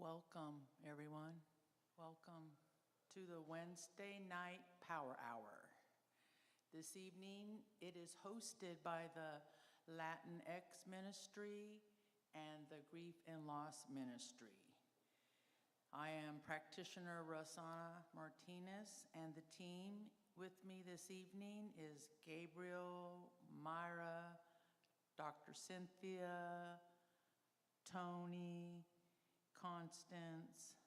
Welcome, everyone. Welcome to the Wednesday night Power Hour. This evening, it is hosted by the Latinx Ministry and the Grief and Loss Ministry. I am practitioner Rosana Martinez, and the team with me this evening is Gabriel, Myra, Dr. Cynthia, Tony, Constance,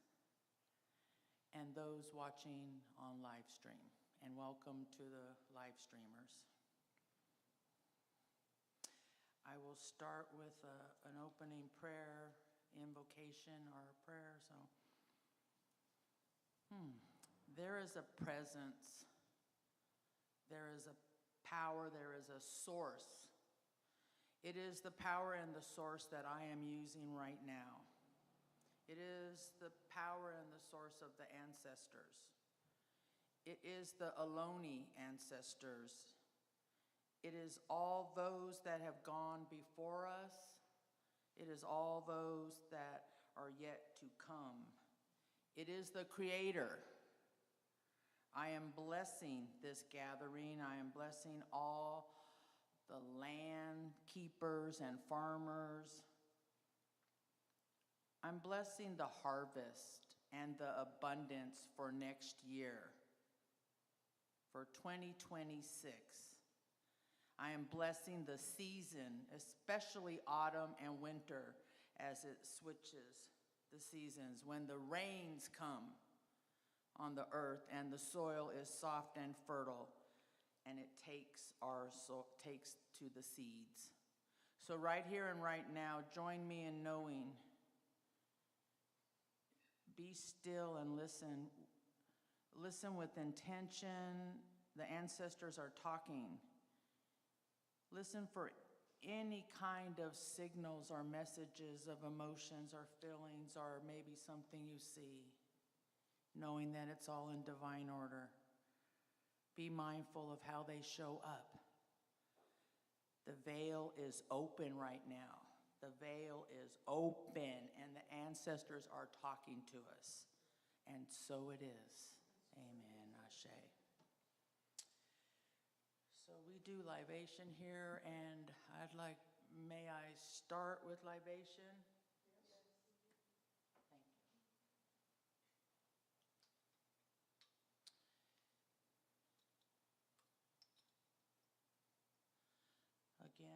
and those watching on live stream. And welcome to the live streamers. I will start with an opening prayer, invocation, or prayer. So, there is a presence, there is a power, there is a source. It is the power and the source that I am using right now. It is the power and the source of the ancestors. It is the Ohlone ancestors. It is all those that have gone before us. It is all those that are yet to come. It is the Creator. I am blessing this gathering. I am blessing all the land keepers and farmers. I'm blessing the harvest and the abundance for next year, for 2026. I am blessing the season, especially autumn and winter, as it switches the seasons, when the rains come on the earth and the soil is soft and fertile, and it takes to the seeds. So right here and right now, join me in knowing. Be still and listen. Listen with intention. The ancestors are talking. Listen for any kind of signals or messages of emotions or feelings or maybe something you see, knowing that it's all in divine order. Be mindful of how they show up. The veil is open right now. The veil is open, and the ancestors are talking to us. And so it is. Amen. Ashe. So we do libation here, and may I start with libation? Yes. Thank you.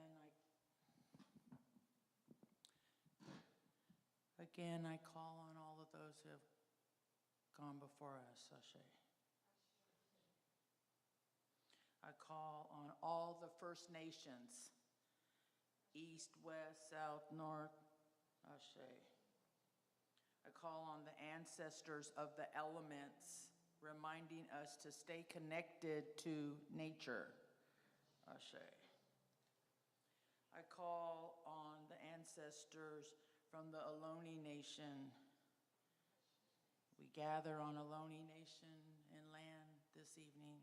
Again, I call on all of those who have gone before us, Ashe. I call on all the First Nations, east, west, south, north, Ashe. I call on the ancestors of the elements, reminding us to stay connected to nature, Ashe. I call on the ancestors from the Ohlone Nation. We gather on Ohlone Nation and land this evening.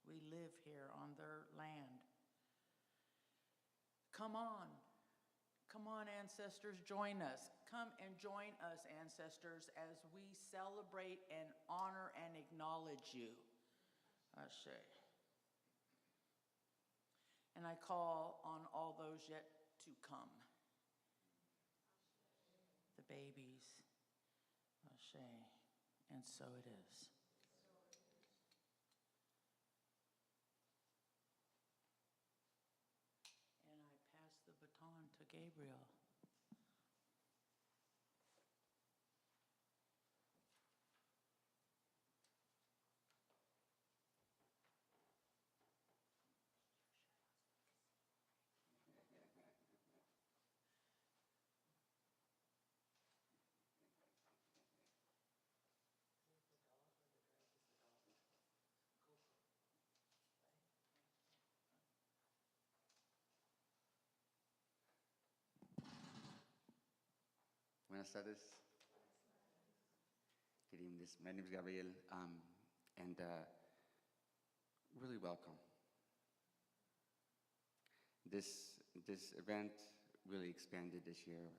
We live here on their land. Come on, ancestors, join us. Come and join us, ancestors, as we celebrate and honor and acknowledge you. Ashe. And I call on all those yet to come. The babies, Ashe, and so it is. And I pass the baton to Gabriel. Buenas tardes. Good evening. My name is Gabriel, and really welcome. This event really expanded this year.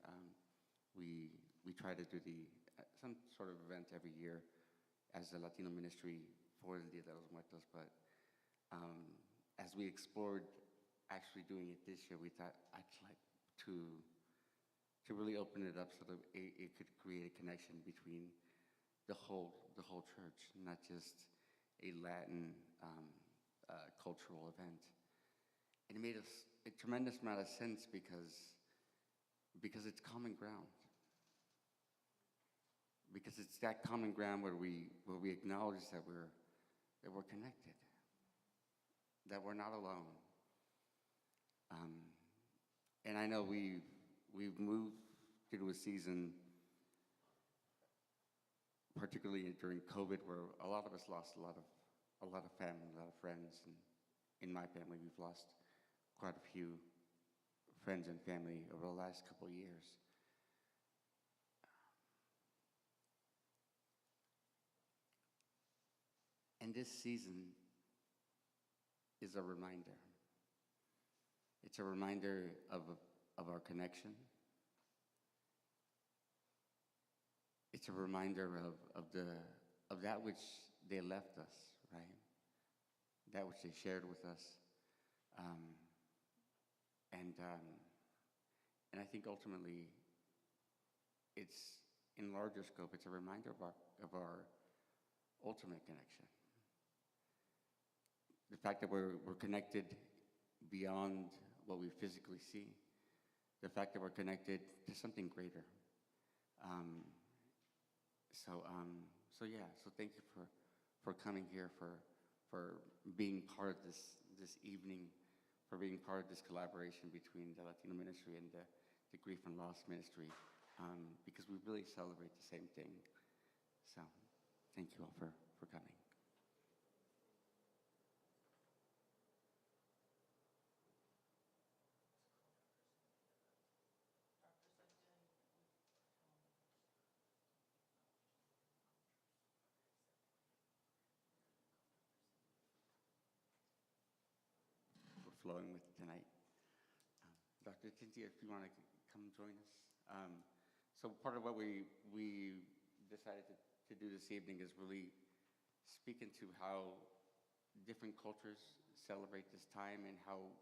We we try to do some sort of event every year as a Latino ministry for el Dia de los Muertos, but as we explored actually doing it this year, we thought I'd like to really open it up so that it could create a connection between the whole church, not just a Latin cultural event. And it made a tremendous amount of sense because it's common ground. Because it's that common ground where we acknowledge that we're connected, that we're not alone. And I know we've moved through a season, particularly during COVID, where a lot of us lost a lot of family, a lot of friends, and in my family, we've lost quite a few friends and family over the last couple of years. And this season is a reminder. It's a reminder of our connection. It's a reminder of that which they left us, right? That which they shared with us. And I think ultimately, it's in larger scope. It's a reminder of our ultimate connection. The fact that we're connected beyond what we physically see. The fact that we're connected to something greater. So thank you for coming here, for being part of this evening, for being part of this collaboration between the Latino ministry and the Grief and Loss ministry, because we really celebrate the same thing. So thank you all for coming. Flowing with tonight. Dr. Cynthia, if you want to come join us. So part of what we decided to do this evening is really speak into how different cultures celebrate this time and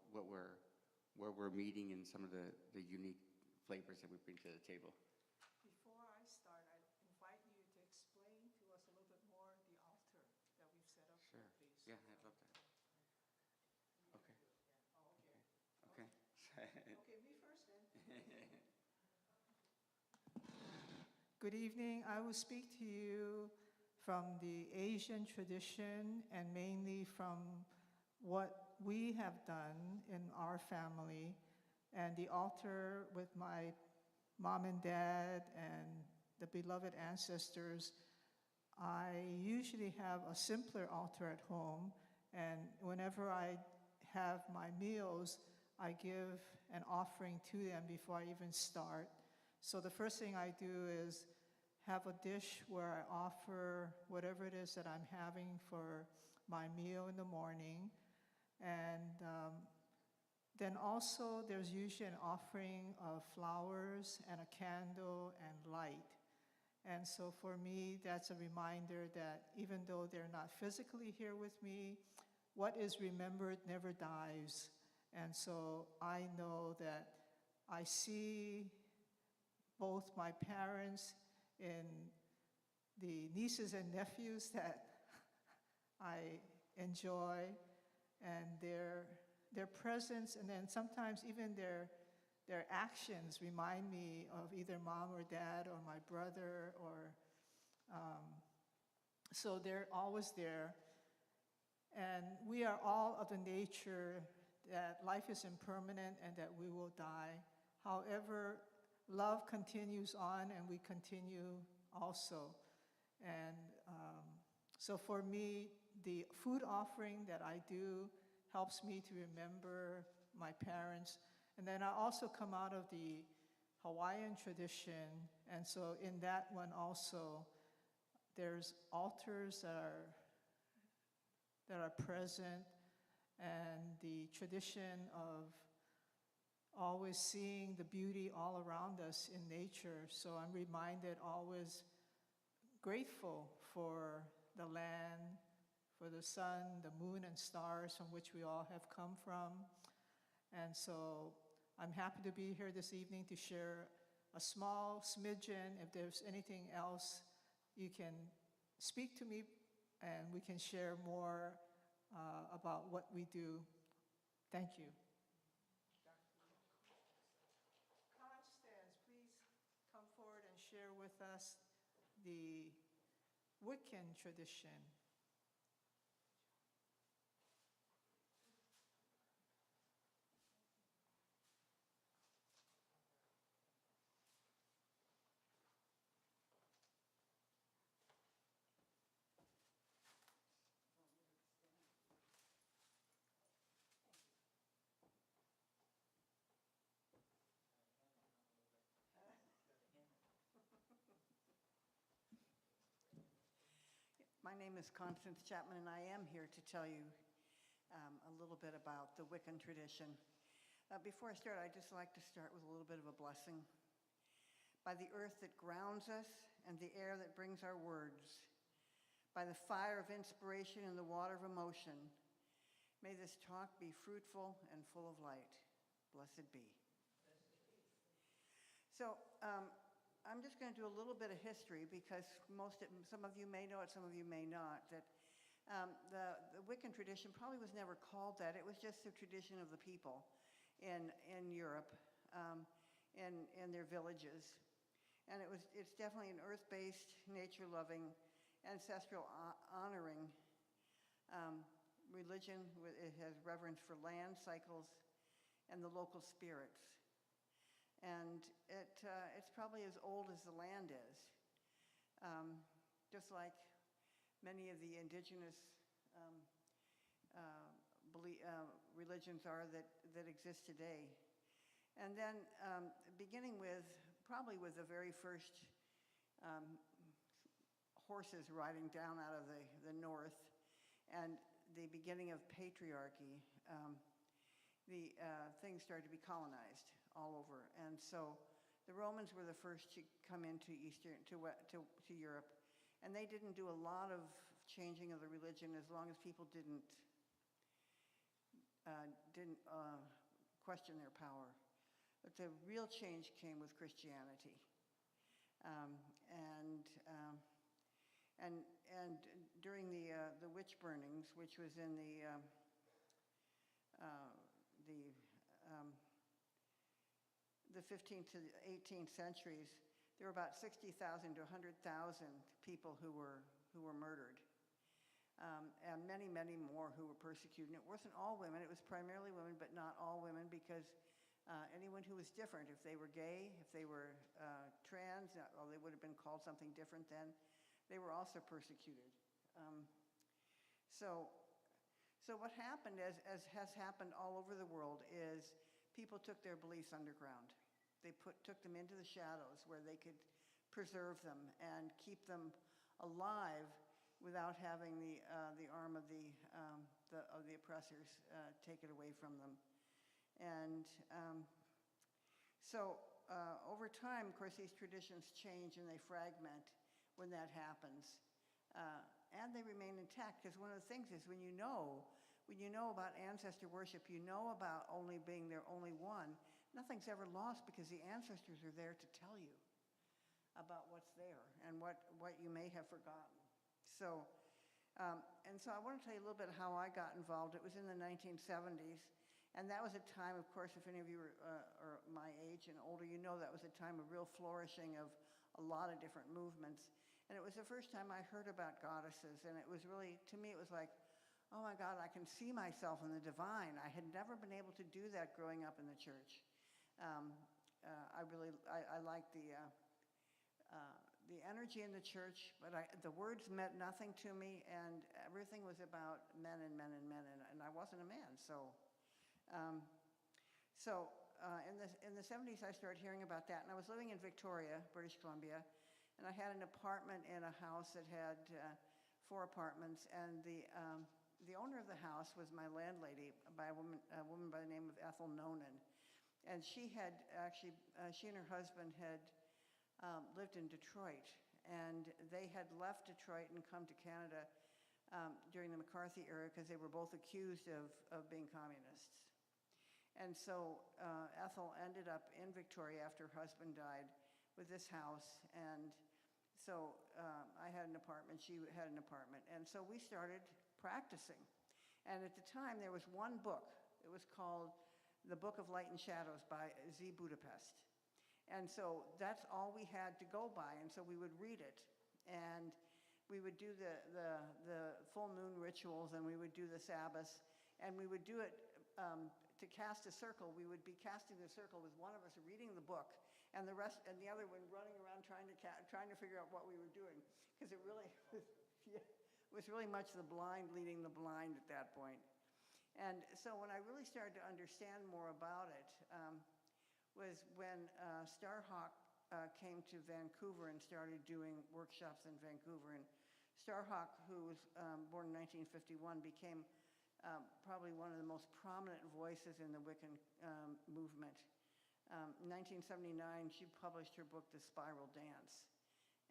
where we're meeting and some of the unique flavors that we bring to the table. Before I start, I invite you to explain to us a little bit more the altar that we've set up Sure. here, please. Yeah, I'd love that. Okay. Okay. Okay. Okay, me first then. Good evening. I will speak to you from the Asian tradition and mainly from what we have done in our family and the altar with my mom and dad and the beloved ancestors. I usually have a simpler altar at home, and whenever I have my meals, I give an offering to them before I even start. So the first thing I do is have a dish where I offer whatever it is that I'm having for my meal in the morning. And then also there's usually an offering of flowers and a candle and light. And so for me, that's a reminder that even though they're not physically here with me, what is remembered never dies. And so I know that I see both my parents and the nieces and nephews that I enjoy, and their presence, and then sometimes even their actions remind me of either mom or dad or my brother, or so they're always there. And we are all of the nature that life is impermanent and that we will die. However, love continues on and we continue also. And so for me, the food offering that I do helps me to remember my parents. And then I also come out of the Hawaiian tradition, and so in that one also, there's altars that are present, and the tradition of always seeing the beauty all around us in nature. So I'm reminded, always grateful for the land, for the sun, the moon, and stars from which we all have come from. And so I'm happy to be here this evening to share a small smidgen. If there's anything else, you can speak to me and we can share more about what we do. Thank you. Constance, please come forward and share with us the Wiccan tradition. My name is Constance Chapman, and I am here to tell you a little bit about the Wiccan tradition. Before I start, I'd just like to start with a little bit of a blessing. By the earth that grounds us and the air that brings our words, by the fire of inspiration and the water of emotion, may this talk be fruitful and full of light. Blessed be. So, I'm just going to do a little bit of history because some of you may know it, some of you may not. That the Wiccan tradition probably was never called that. It was just the tradition of the people in Europe, in their villages, and it's definitely an earth-based, nature-loving, ancestral honoring religion. It has reverence for land cycles and the local spirits. And it's probably as old as the land is, just like many of the indigenous religions are that exist today. And then beginning with, probably with the very first horses riding down out of the north and the beginning of patriarchy, the things started to be colonized all over. And so the Romans were the first to come into to Europe, and they didn't do a lot of changing of the religion as long as people didn't question their power. But the real change came with Christianity, and during the witch burnings, which was in the 15th to the 18th centuries, there were about 60,000 to 100,000 people who were murdered, and many, many more who were persecuted. And it wasn't all women; it was primarily women, but not all women, because anyone who was different, if they were gay, if they were trans, well, they would have been called something different then, they were also persecuted. So what happened, as has happened all over the world, is people took their beliefs underground. They took them into the shadows where they could preserve them and keep them alive without having the arm of the oppressors take it away from them. And so over time, of course, these traditions change and they fragment when that happens. And they remain intact, because one of the things is when you know about ancestor worship, you know about only being there only one, nothing's ever lost because the ancestors are there to tell you about what's there and what you may have forgotten. So, and so I want to tell you a little bit how I got involved. It was in the 1970s, and that was a time, of course, if any of you are my age and older, you know that was a time of real flourishing of a lot of different movements. And it was the first time I heard about goddesses, and it was really, to me, it was like, oh my God, I can see myself in the divine. I had never been able to do that growing up in the church. I like the energy in the church, but the words meant nothing to me, and everything was about men and men and men, and I wasn't a man. So in the 70s, I started hearing about that, and I was living in Victoria, British Columbia, and I had an apartment in a house that had 4 apartments, and the owner of the house was my landlady, a woman by the name of Ethel Nonan. And she had actually, she and her husband had lived in Detroit, and they had left Detroit and come to Canada during the McCarthy era because they were both accused of being communists. And so Ethel ended up in Victoria after her husband died with this house, and so I had an apartment, she had an apartment, and so we started practicing. And at the time, there was one book. It was called The Book of Light and Shadows by Z. Budapest. And so that's all we had to go by, and so we would read it. And we would do the full moon rituals, and we would do the Sabbaths, and we would do it to cast a circle. We would be casting the circle with one of us reading the book, and the rest, and the other one running around trying to figure out what we were doing, because it really was really much the blind leading the blind at that point. And so when I really started to understand more about it was when Starhawk came to Vancouver and started doing workshops in Vancouver. And Starhawk, who was born in 1951, became probably one of the most prominent voices in the Wiccan movement. In 1979, she published her book, The Spiral Dance.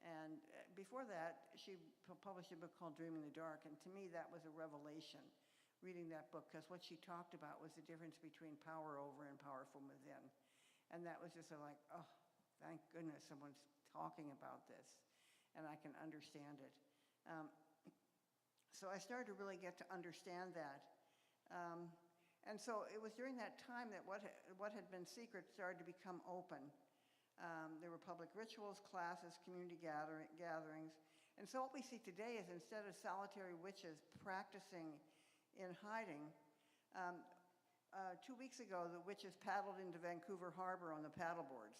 And before that, she published a book called Dreaming in the Dark, and to me that was a revelation, reading that book, because what she talked about was the difference between power over and power from within. And that was just like, oh, thank goodness someone's talking about this, and I can understand it. So I started to really get to understand that. And so it was during that time that what had been secret started to become open. There were public rituals, classes, community gatherings. And so what we see today is instead of solitary witches practicing in hiding, 2 weeks ago, the witches paddled into Vancouver Harbor on the paddleboards.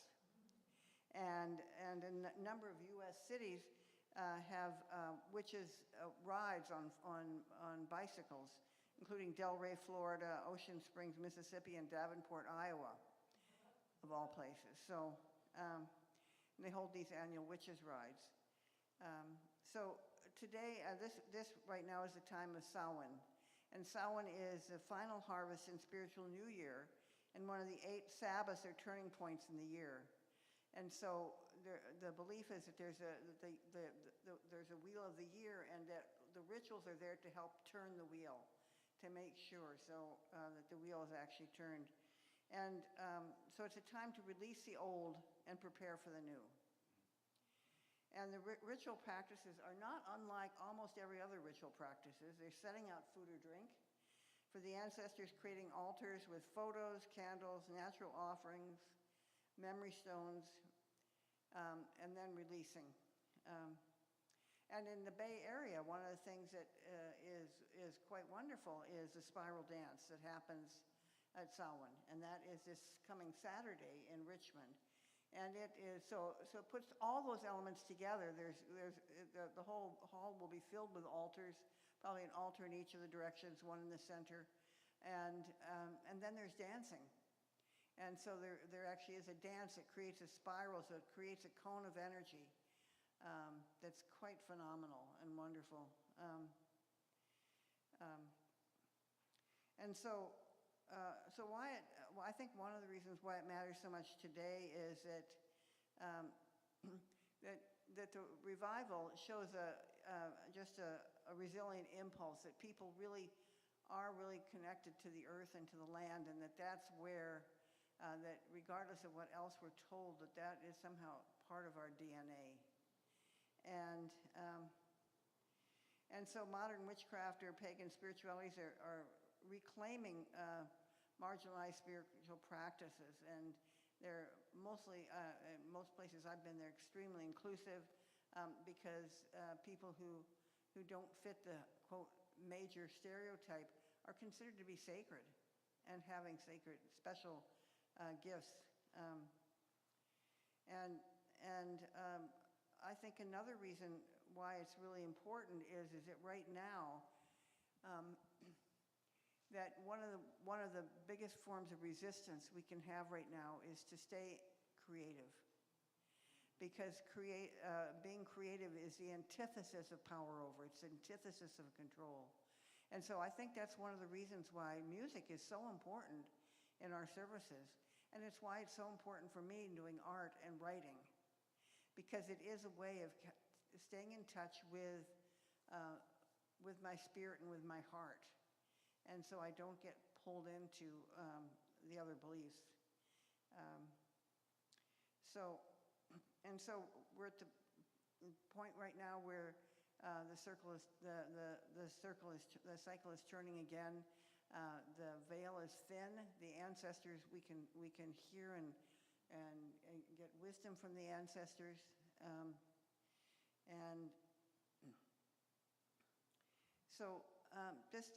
And a number of U.S. cities have witches rides on bicycles, including Delray, Florida, Ocean Springs, Mississippi, and Davenport, Iowa, of all places. So they hold these annual witches' rides. So today, this right now is the time of Samhain. And Samhain is the final harvest in spiritual New Year, and one of the 8 Sabbaths or turning points in the year. And so the belief is that there's a wheel of the year, and that the rituals are there to help turn the wheel, to make sure that the wheel is actually turned. And so it's a time to release the old and prepare for the new. And the ritual practices are not unlike almost every other ritual practices. They're setting out food or drink. For the ancestors, creating altars with photos, candles, natural offerings, memory stones, and then releasing. And in the Bay Area, one of the things that is quite wonderful is the spiral dance that happens at Samhain, and that is this coming Saturday in Richmond. And it is so it puts all those elements together. The whole hall will be filled with altars, probably an altar in each of the directions, one in the center, and then there's dancing. And so there actually is a dance that creates a spiral, so it creates a cone of energy that's quite phenomenal and wonderful. And so I think one of the reasons why it matters so much today is that that the revival shows just a resilient impulse, that people really are really connected to the earth and to the land, and that's where that regardless of what else we're told, that is somehow part of our DNA. And so modern witchcraft or pagan spiritualities are reclaiming marginalized spiritual practices, and they're mostly, in most places I've been, they're extremely inclusive because people who don't fit the, quote, major stereotype are considered to be sacred and having sacred, special gifts. I think another reason why it's really important is that right now, that one of the biggest forms of resistance we can have right now is to stay creative, because being creative is the antithesis of power over. It's the antithesis of control. And so I think that's one of the reasons why music is so important in our services. And it's why it's so important for me doing art and writing, because it is a way of staying in touch with my spirit and with my heart. And so I don't get pulled into the other beliefs. So we're at the point right now where the cycle is turning again. The veil is thin. The ancestors, we can hear and get wisdom from the ancestors.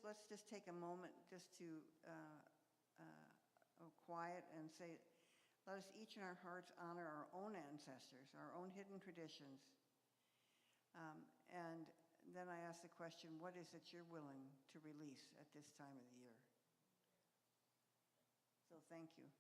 Let's just take a moment just to quiet and say, let us each in our hearts honor our own ancestors, our own hidden traditions. And then I ask the question, what is it you're willing to release at this time of the year? So thank you.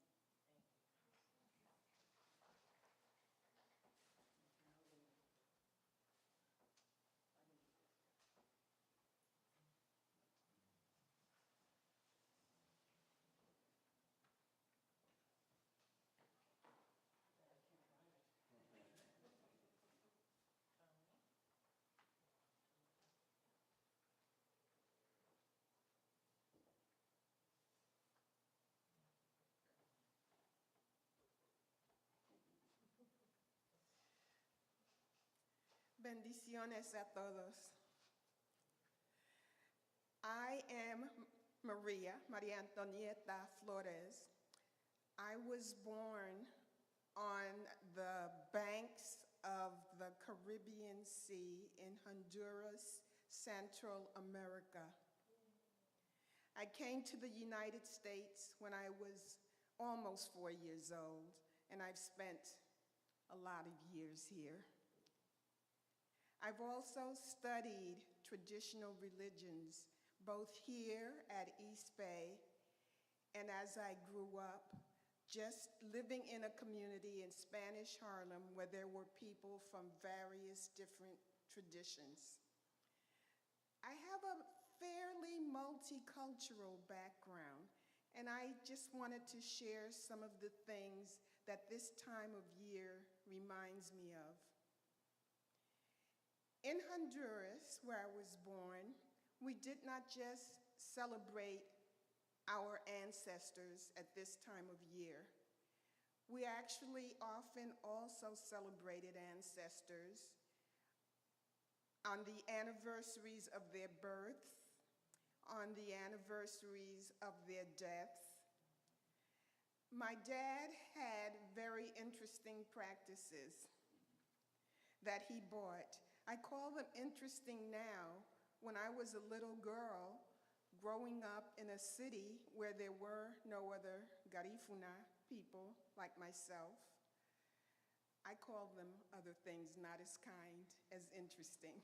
Bendiciones a todos. I am Maria Antonieta Flores. I was born on the banks of the Caribbean Sea in Honduras, Central America. I came to the United States when I was almost 4 years old, and I've spent a lot of years here. I've also studied traditional religions, both here at East Bay and as I grew up, just living in a community in Spanish Harlem where there were people from various different traditions. I have a fairly multicultural background, and I just wanted to share some of the things that this time of year reminds me of. In Honduras, where I was born, we did not just celebrate our ancestors at this time of year. We actually often also celebrated ancestors on the anniversaries of their birth, on the anniversaries of their death. My dad had very interesting practices that he bought. I call them interesting now. When I was a little girl, growing up in a city where there were no other Garifuna people like myself, I called them other things not as kind as interesting.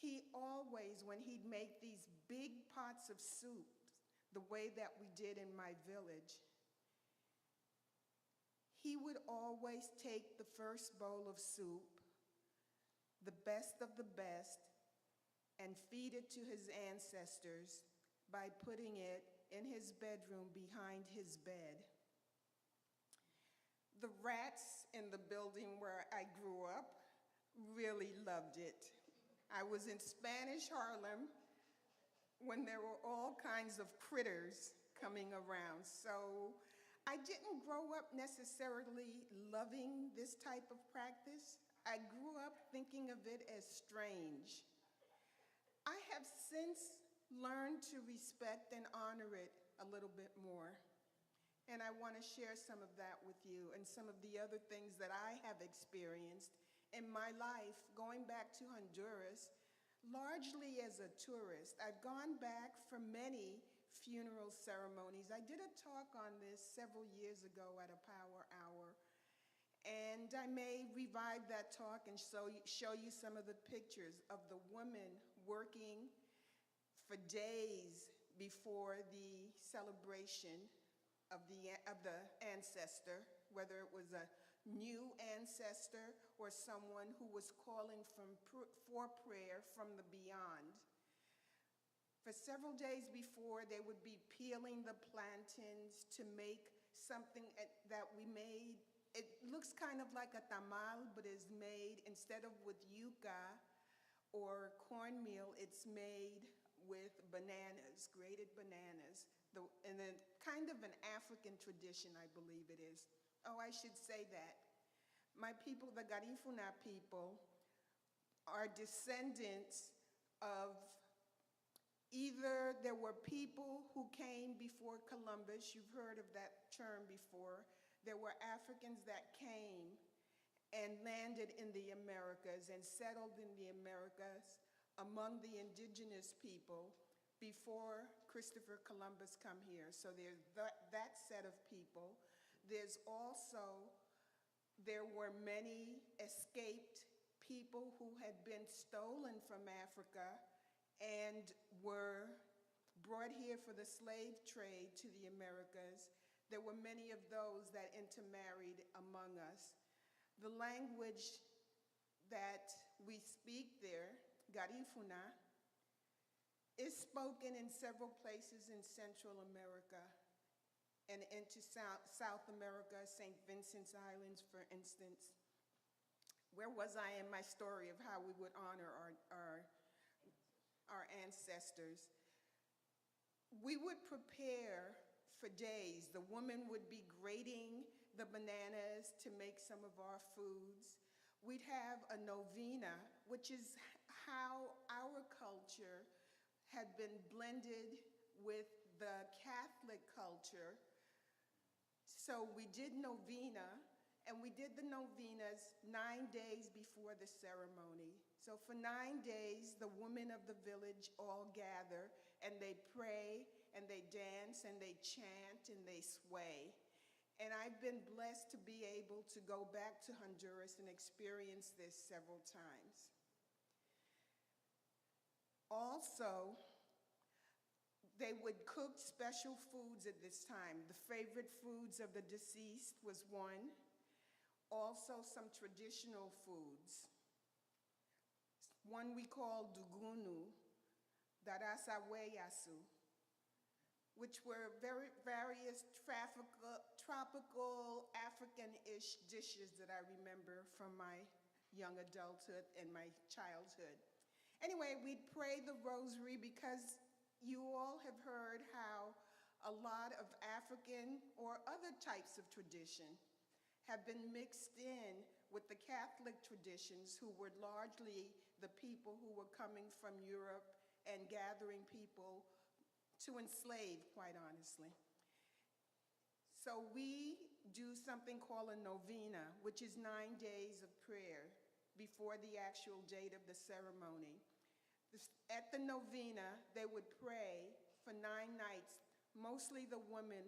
He always, when he'd make these big pots of soup, the way that we did in my village, he would always take the first bowl of soup, the best of the best, and feed it to his ancestors by putting it in his bedroom behind his bed. The rats in the building where I grew up really loved it. I was in Spanish Harlem when there were all kinds of critters coming around. So I didn't grow up necessarily loving this type of practice. I grew up thinking of it as strange. I have since learned to respect and honor it a little bit more. And I want to share some of that with you and some of the other things that I have experienced in my life going back to Honduras, largely as a tourist. I've gone back for many funeral ceremonies. I did a talk on this several years ago at a Power Hour. And I may revive that talk and show you some of the pictures of the women working for days before the celebration of the ancestor, whether it was a new ancestor or someone who was calling for prayer from the beyond. For several days before, they would be peeling the plantains to make something that we made. It looks kind of like a tamal, but is made, instead of with yuca or cornmeal, it's made with bananas, grated bananas, and then kind of an African tradition, I believe it is. Oh, I should say that. My people, the Garifuna people, are descendants of either there were people who came before Columbus, you've heard of that term before. There were Africans that came and landed in the Americas and settled in the Americas among the indigenous people before Christopher Columbus come here. So there's that set of people. There's also, there were many escaped people who had been stolen from Africa and were brought here for the slave trade to the Americas. There were many of those that intermarried among us. The language that we speak there, Garifuna, is spoken in several places in Central America and into South America, St. Vincent's Islands, for instance. Where was I in my story of how we would honor our ancestors? We would prepare for days. The woman would be grating the bananas to make some of our foods. We'd have a novena, which is how our culture had been blended with the Catholic culture. So we did novena, and we did the novenas 9 days before the ceremony. So for 9 days, the women of the village all gather, and they pray, and they dance, and they chant, and they sway. And I've been blessed to be able to go back to Honduras and experience this several times. Also, they would cook special foods at this time. The favorite foods of the deceased was one. Also, some traditional foods. One we call dugunu, darasaweyasu, which were various tropical African-ish dishes that I remember from my young adulthood and my childhood. Anyway, we'd pray the rosary because you all have heard how a lot of African or other types of tradition have been mixed in with the Catholic traditions, who were largely the people who were coming from Europe and gathering people to enslave, quite honestly. So we do something called a novena, which is 9 days of prayer before the actual date of the ceremony. At the novena, they would pray for 9 nights. Mostly the women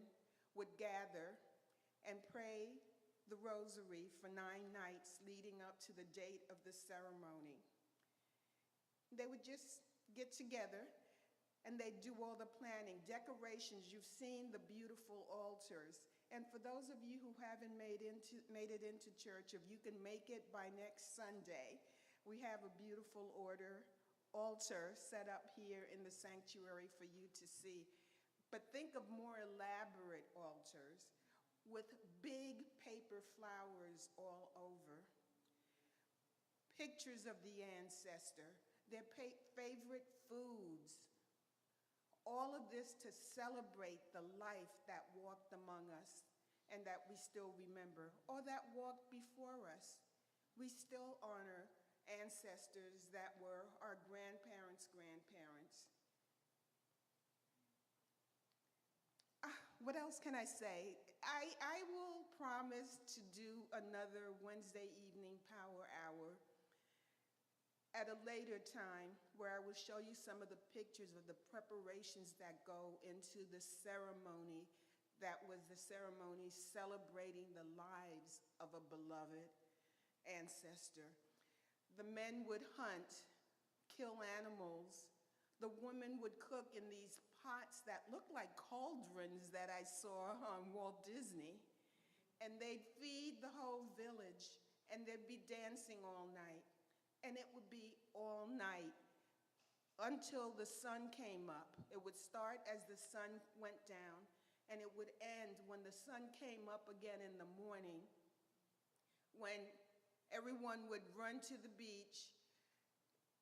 would gather and pray the rosary for 9 nights leading up to the date of the ceremony. They would just get together and they'd do all the planning, decorations. You've seen the beautiful altars. And for those of you who haven't made it into church, if you can make it by next Sunday, we have a beautiful altar set up here in the sanctuary for you to see. But think of more elaborate altars with big paper flowers all over. Pictures of the ancestor, their favorite foods. All of this to celebrate the life that walked among us and that we still remember, or that walked before us. We still honor ancestors that were our grandparents' grandparents. What else can I say? I will promise to do another Wednesday evening power hour at a later time where I will show you some of the pictures of the preparations that go into the ceremony that was the ceremony celebrating the lives of a beloved ancestor. The men would hunt, kill animals. The women would cook in these pots that looked like cauldrons that I saw on Walt Disney. And they'd feed the whole village, and there'd be dancing all night. And it would be all night until the sun came up. It would start as the sun went down, and it would end when the sun came up again in the morning, when everyone would run to the beach.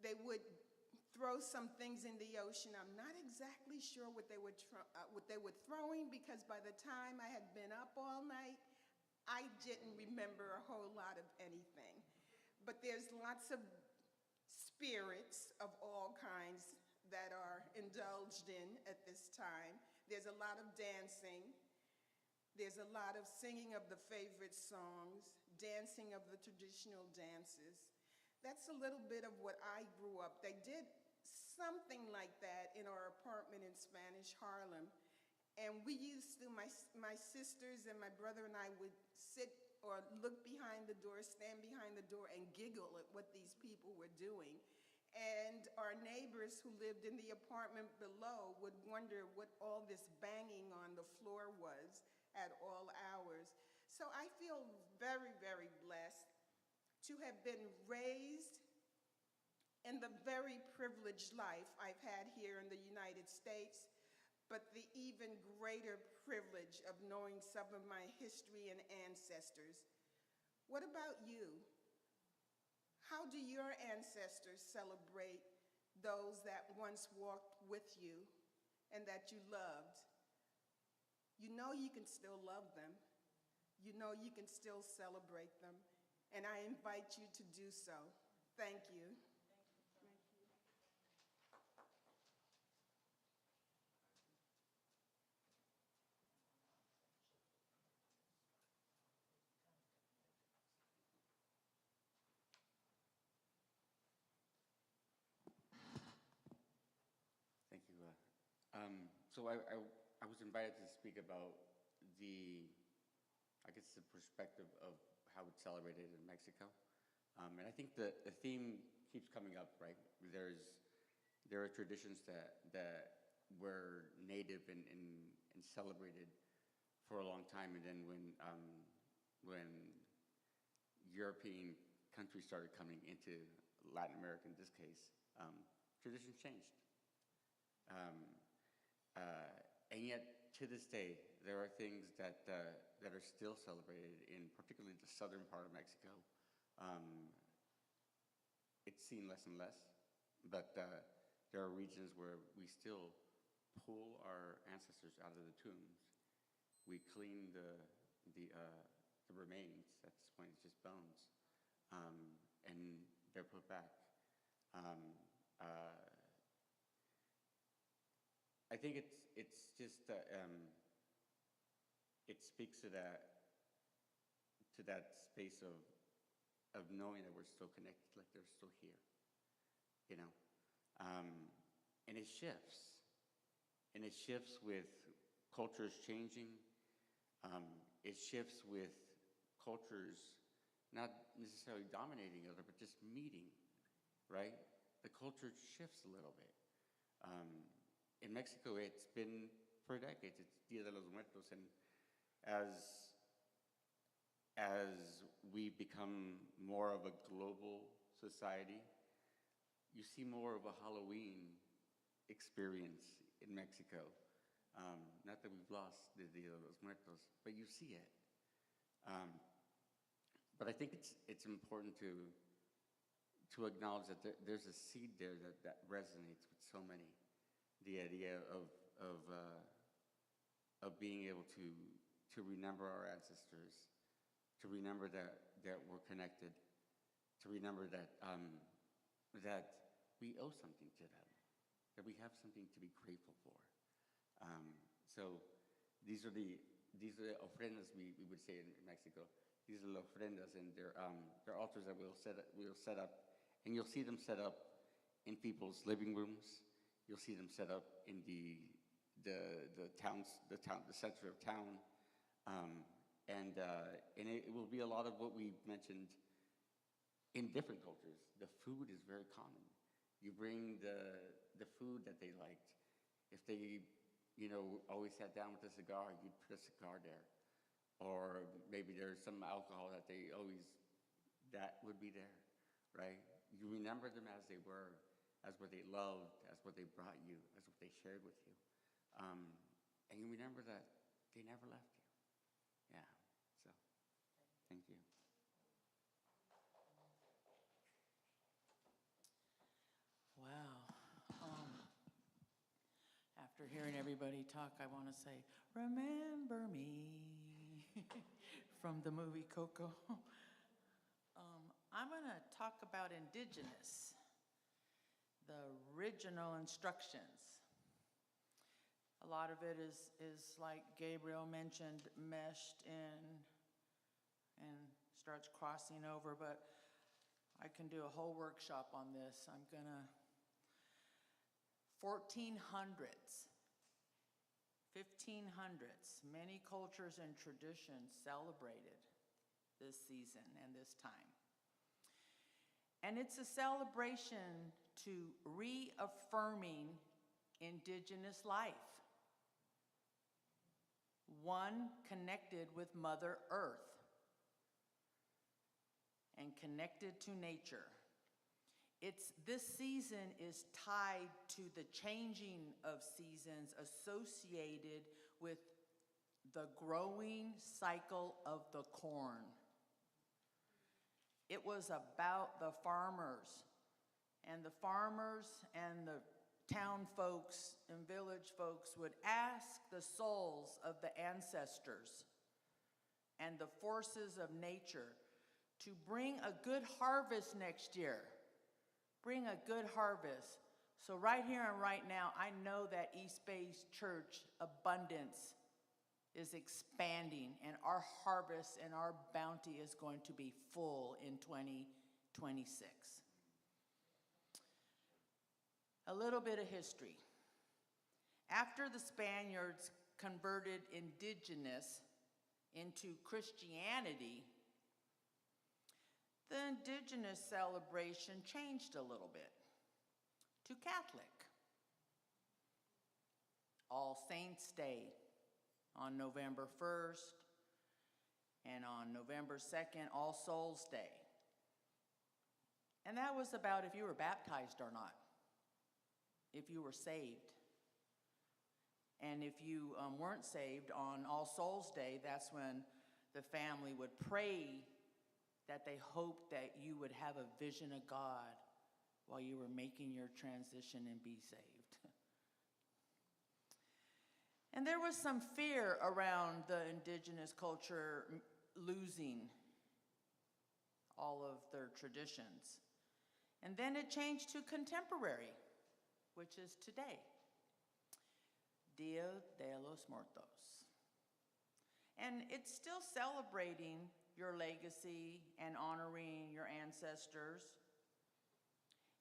They would throw some things in the ocean. I'm not exactly sure what they were throwing, because by the time I had been up all night, I didn't remember a whole lot of anything. But there's lots of spirits of all kinds that are indulged in at this time. There's a lot of dancing. There's a lot of singing of the favorite songs, dancing of the traditional dances. That's a little bit of what I grew up. They did something like that in our apartment in Spanish Harlem. And we used to, my sisters and my brother and I would sit or look behind the door, stand behind the door, and giggle at what these people were doing. And our neighbors who lived in the apartment below would wonder what all this banging on the floor was at all hours. So I feel very, very blessed to have been raised in the very privileged life I've had here in the United States, but the even greater privilege of knowing some of my history and ancestors. What about you? How do your ancestors celebrate those that once walked with you and that you loved? You know you can still love them. You know you can still celebrate them. And I invite you to do so. Thank you. Thank you. So I was invited to speak about I guess, the perspective of how it's celebrated in Mexico. And I think the theme keeps coming up, right? There are traditions that were native and celebrated for a long time, and then when European countries started coming into Latin America, in this case, traditions changed. And yet, to this day, there are things that are still celebrated in particularly the southern part of Mexico. It's seen less and less, but there are regions where we still pull our ancestors out of the tombs. We clean the remains. At this point, it's just bones, and they're put back. I think it's just it speaks to that space of knowing that we're still connected, like they're still here, you know. And it shifts, with cultures changing. It shifts with cultures not necessarily dominating other, but just meeting, right? The culture shifts a little bit. In Mexico, it's been for decades. It's Dia de los Muertos, and as we become more of a global society, you see more of a Halloween experience in Mexico. Not that we've lost the Dia de los Muertos, but you see it. But I think it's important to acknowledge that there's a seed there that resonates with so many. The idea of being able to remember our ancestors, to remember that we're connected, to remember that we owe something to them, that we have something to be grateful for. So these are the ofrendas we would say in Mexico. These are the ofrendas, and they're altars that we'll set up, and you'll see them set up in people's living rooms. You'll see them set up in the center of town, and it will be a lot of what we mentioned in different cultures. The food is very common. You bring the food that they liked. If they, always sat down with a cigar, you'd put a cigar there, or maybe there's some alcohol that would be there, right? You remember them as they were, as what they loved, as what they brought you, as what they shared with you. And you remember that they never left you. Yeah, so, thank you. Wow. After hearing everybody talk, I want to say, "Remember me," from the movie Coco. I'm going to talk about indigenous, the original instructions. A lot of it is like Gabriel mentioned, meshed in and starts crossing over, but I can do a whole workshop on this. I'm gonna, 1400s, 1500s, many cultures and traditions celebrated this season and this time. And it's a celebration to reaffirming indigenous life, one connected with Mother Earth and connected to nature. This season is tied to the changing of seasons associated with the growing cycle of the corn. It was about the farmers and the town folks and village folks would ask the souls of the ancestors and the forces of nature to bring a good harvest next year. Bring a good harvest. So right here and right now, I know that East Bay Church abundance is expanding, and our harvest and our bounty is going to be full in 2026. A little bit of history. After the Spaniards converted indigenous into Christianity, the indigenous celebration changed a little bit to Catholic. All Saints' Day on November 1st, and on November 2nd, All Souls' Day. And that was about if you were baptized or not, if you were saved. And if you weren't saved, on All Souls' Day, that's when the family would pray that they hoped that you would have a vision of God while you were making your transition and be saved. And there was some fear around the indigenous culture losing all of their traditions. And then it changed to contemporary, which is today. Dia de los Muertos. And it's still celebrating your legacy and honoring your ancestors.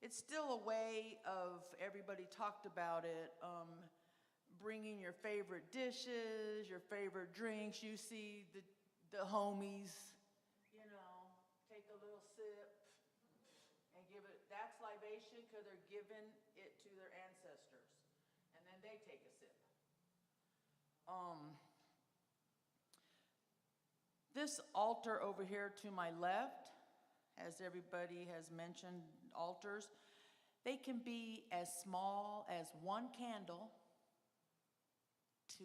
It's still a way of, everybody talked about it, bringing your favorite dishes, your favorite drinks. You see the homies, you know, take a little sip and give it. That's libation because they're giving it to their ancestors. And then they take a sip. This altar over here to my left, as everybody has mentioned, altars, they can be as small as one candle to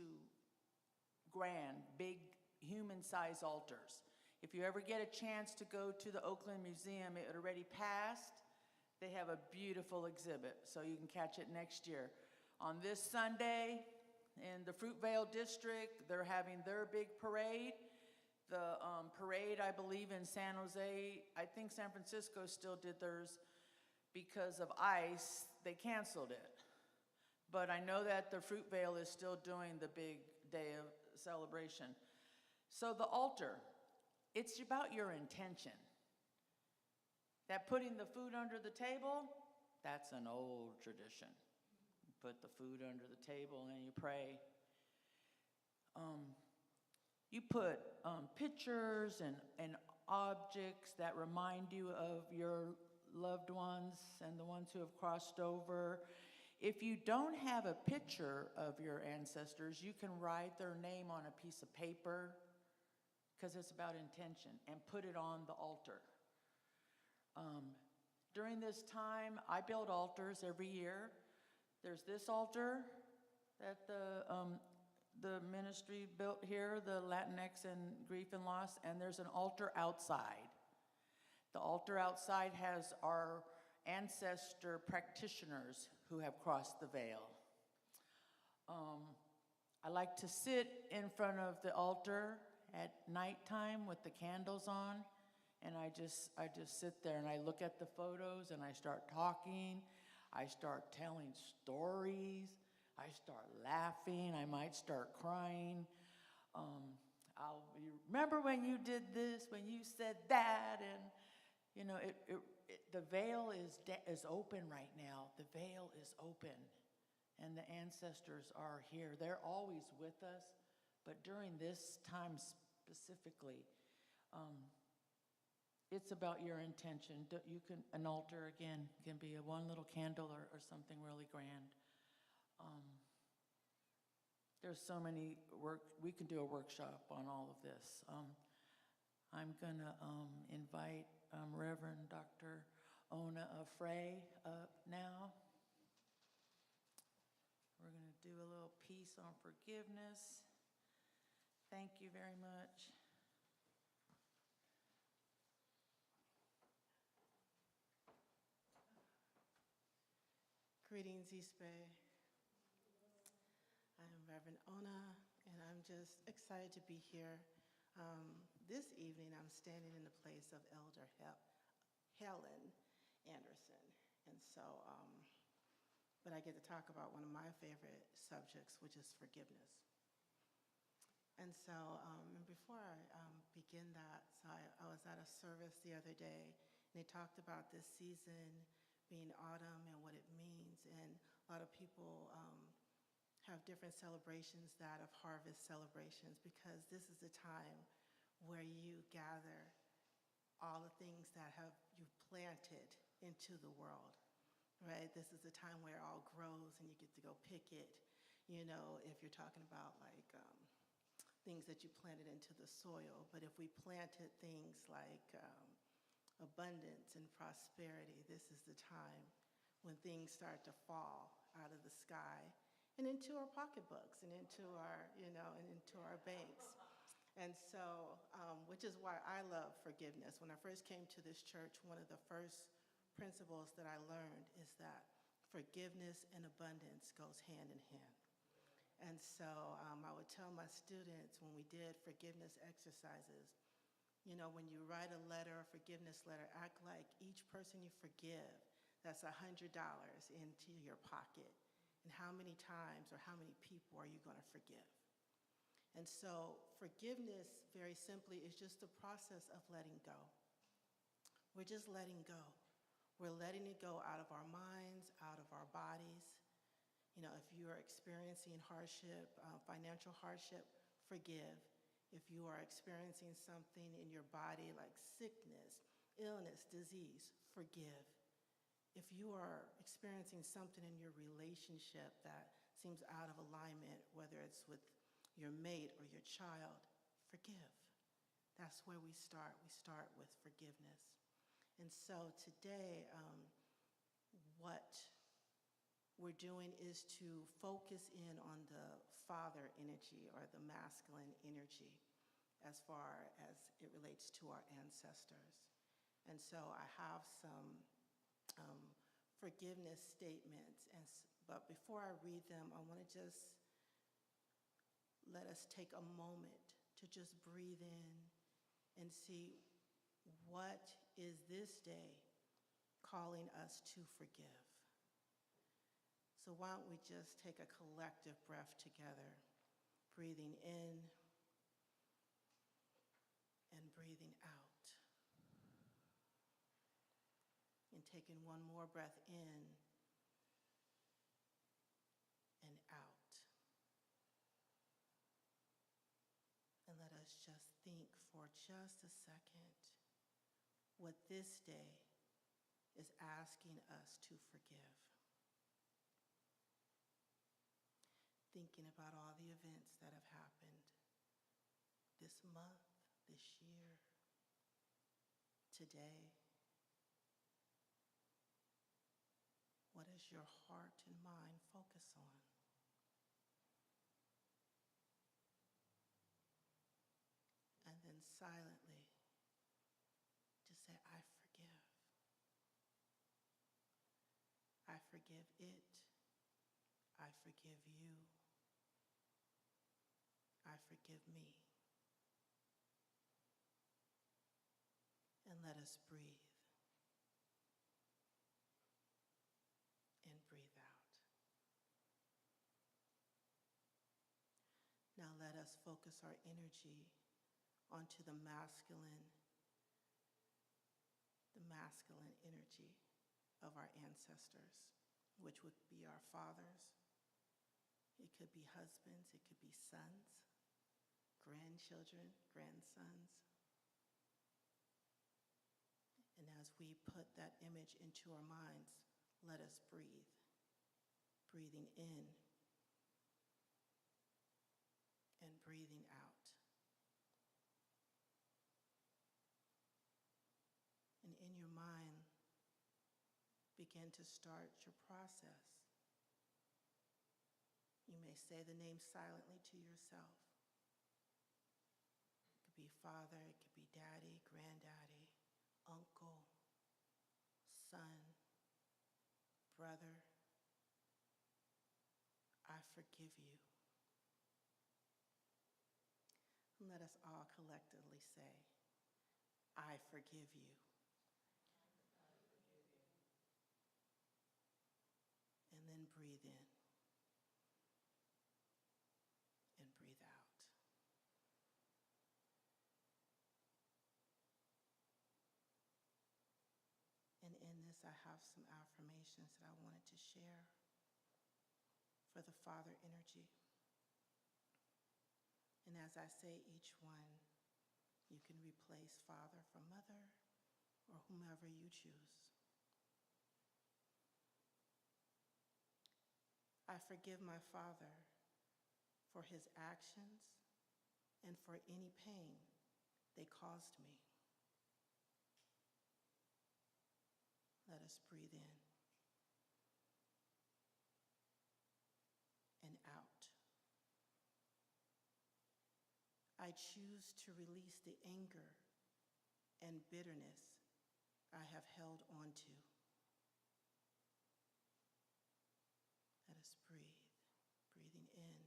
grand, big, human-sized altars. If you ever get a chance to go to the Oakland Museum, it already passed. They have a beautiful exhibit, so you can catch it next year. On this Sunday, in the Fruitvale District, they're having their big parade. The parade, I believe, in San Jose, I think San Francisco still did theirs because of ice. They canceled it. But I know that the Fruitvale is still doing the big day of celebration. So the altar, it's about your intention. That putting the food under the table, that's an old tradition. You put the food under the table and you pray. You put pictures and objects that remind you of your loved ones and the ones who have crossed over. If you don't have a picture of your ancestors, you can write their name on a piece of paper, because it's about intention, and put it on the altar. During this time, I build altars every year. There's this altar that the ministry built here, the Latinx and Grief and Loss, and there's an altar outside. The altar outside has our ancestor practitioners who have crossed the veil. I like to sit in front of the altar at nighttime with the candles on, and I just sit there and I look at the photos and I start talking. I start telling stories. I start laughing. I might start crying. Remember when you did this, when you said that, and you know, the veil is open right now. The veil is open, and the ancestors are here. They're always with us, but during this time specifically, it's about your intention. An altar, again, can be one little candle or something really grand. There's so many we can do a workshop on all of this. I'm gonna invite Reverend Dr. Ona Frey up now. We're gonna do a little piece on forgiveness. Thank you very much. Greetings, East Bay. I'm Reverend Ona, and I'm just excited to be here. This evening, I'm standing in the place of Elder Helen Anderson, and so, but I get to talk about one of my favorite subjects, which is forgiveness. And so, and before I begin that, so I was at a service the other day, and they talked about this season being autumn and what it means, and a lot of people have different celebrations, that of harvest celebrations, because this is the time where you gather all the things that you've planted into the world, right? This is the time where it all grows and you get to go pick it, you know, if you're talking about like things that you planted into the soil. But if we planted things like abundance and prosperity, this is the time when things start to fall out of the sky and into our pocketbooks and into our, you know, and into our banks. And so, which is why I love forgiveness. When I first came to this church, one of the first principles that I learned is that forgiveness and abundance goes hand in hand. And so I would tell my students when we did forgiveness exercises, you know, when you write a letter, a forgiveness letter, act like each person you forgive, that's $100 into your pocket. And how many times or how many people are you going to forgive? And so forgiveness, very simply, is just the process of letting go. We're just letting go. We're letting it go out of our minds, out of our bodies. You know, if you are experiencing hardship, financial hardship, forgive. If you are experiencing something in your body like sickness, illness, disease, forgive. If you are experiencing something in your relationship that seems out of alignment, whether it's with your mate or your child, forgive. That's where we start. We start with forgiveness. And so today, what we're doing is to focus in on the father energy or the masculine energy as far as it relates to our ancestors. And so I have some forgiveness statements, but before I read them, I want to just let us take a moment to just breathe in and see what is this day calling us to forgive. So why don't we just take a collective breath together, breathing in and breathing out. And taking one more breath in and out. And let us just think for just a second what this day is asking us to forgive. Thinking about all the events that have happened this month, this year, today. What does your heart and mind focus on? silently to say, I forgive. I forgive it. I forgive you. I forgive me. And let us breathe and breathe out. Now let us focus our energy onto the masculine energy of our ancestors, which would be our fathers. It could be husbands, it could be sons, grandchildren, grandsons. And as we put that image into our minds, let us breathe. Breathing in and breathing out. And in your mind, begin to start your process. You may say the name silently to yourself. It could be father, it could be daddy, granddaddy, uncle, son, brother. I forgive you. And let us all collectively say, I forgive you. And then breathe in and breathe out. And in this, I have some affirmations that I wanted to share for the father energy. And as I say each one, you can replace father for mother or whomever you choose. I forgive my father for his actions and for any pain they caused me. Let us breathe in and out. I choose to release the anger and bitterness I have held on to. Let us breathe, breathing in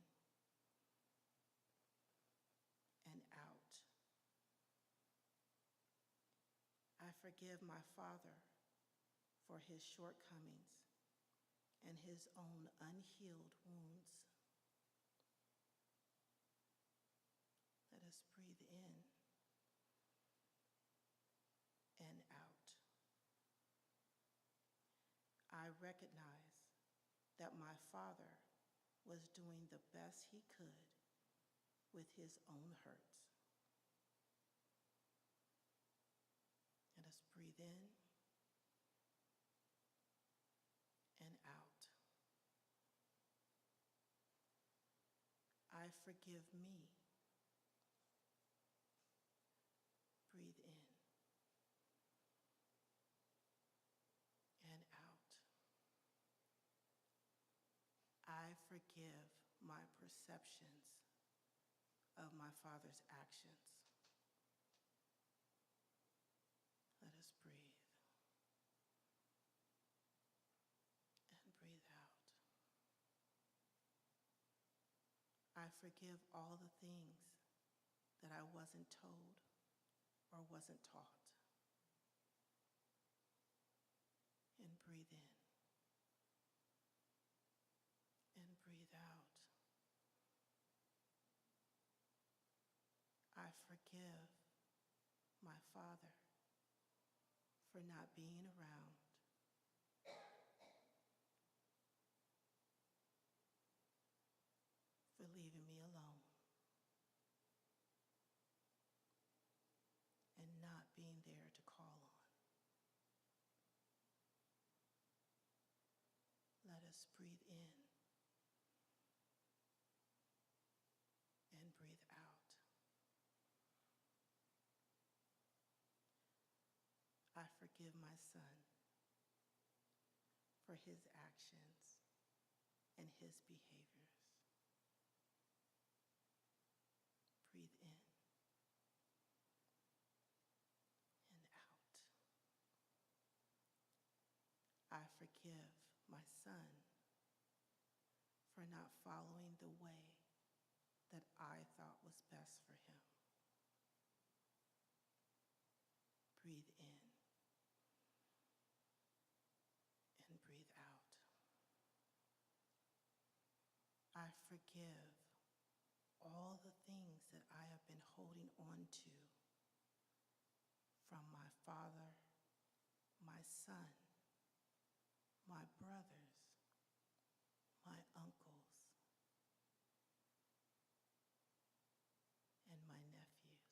and out. I forgive my father for his shortcomings and his own unhealed wounds. Let us breathe in and out. I recognize that my father was doing the best he could with his own hurts. Let us breathe in and out. I forgive me. Breathe in and out. I forgive my perceptions of my father's actions. Let us breathe and breathe out. I forgive all the things that I wasn't told or wasn't taught. And breathe in and breathe out. I forgive my father for not being around, for leaving me alone, and not being there to call on. Let us breathe in and breathe out. I forgive my son for his actions and his behaviors. Breathe in forgive my son for not following the way that I thought was best for him. Breathe in and breathe out. I forgive all the things that I have been holding on to from my father, my son, my brothers, my uncles, and my nephews.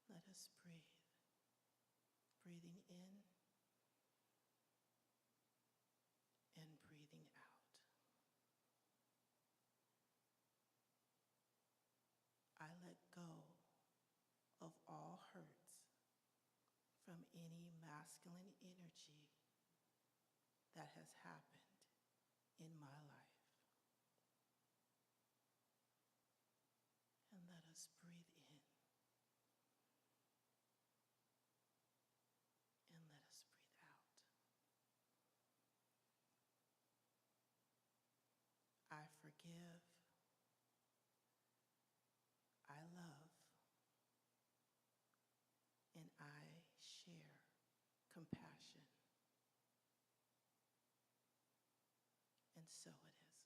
Let us breathe. Breathing in and breathing out. I let go of all hurts from any masculine energy that has happened in my life. And let us breathe in and let us breathe out. I forgive, I love, and I share compassion. And so it is.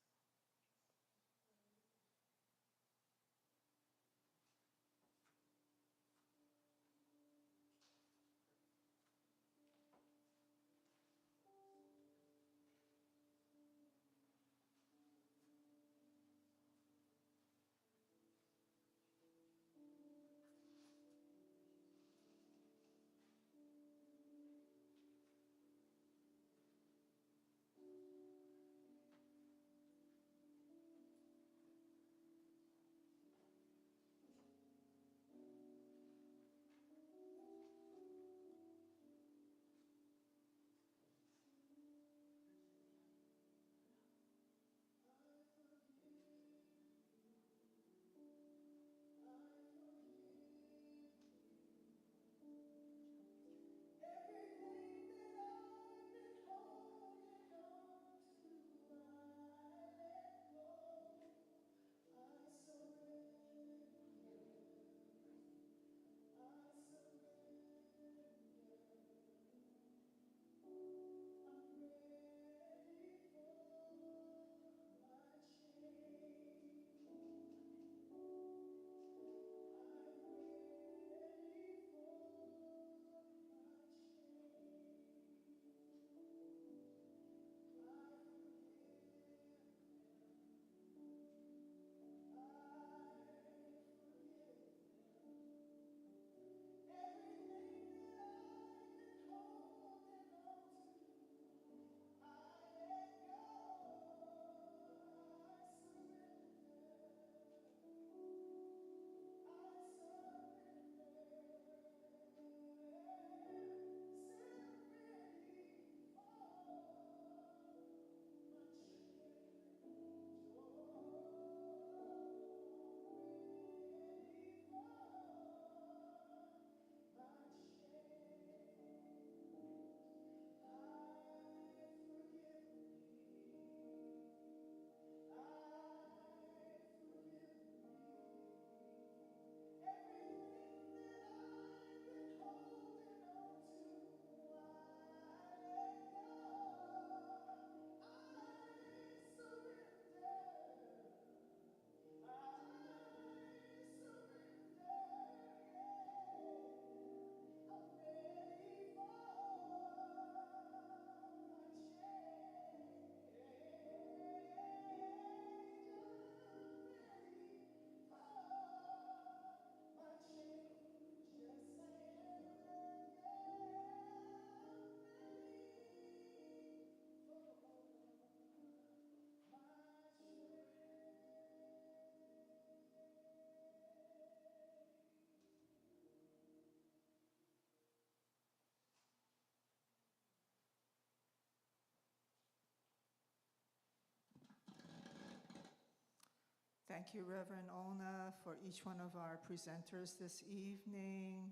Thank you, Reverend Ona, for each one of our presenters this evening.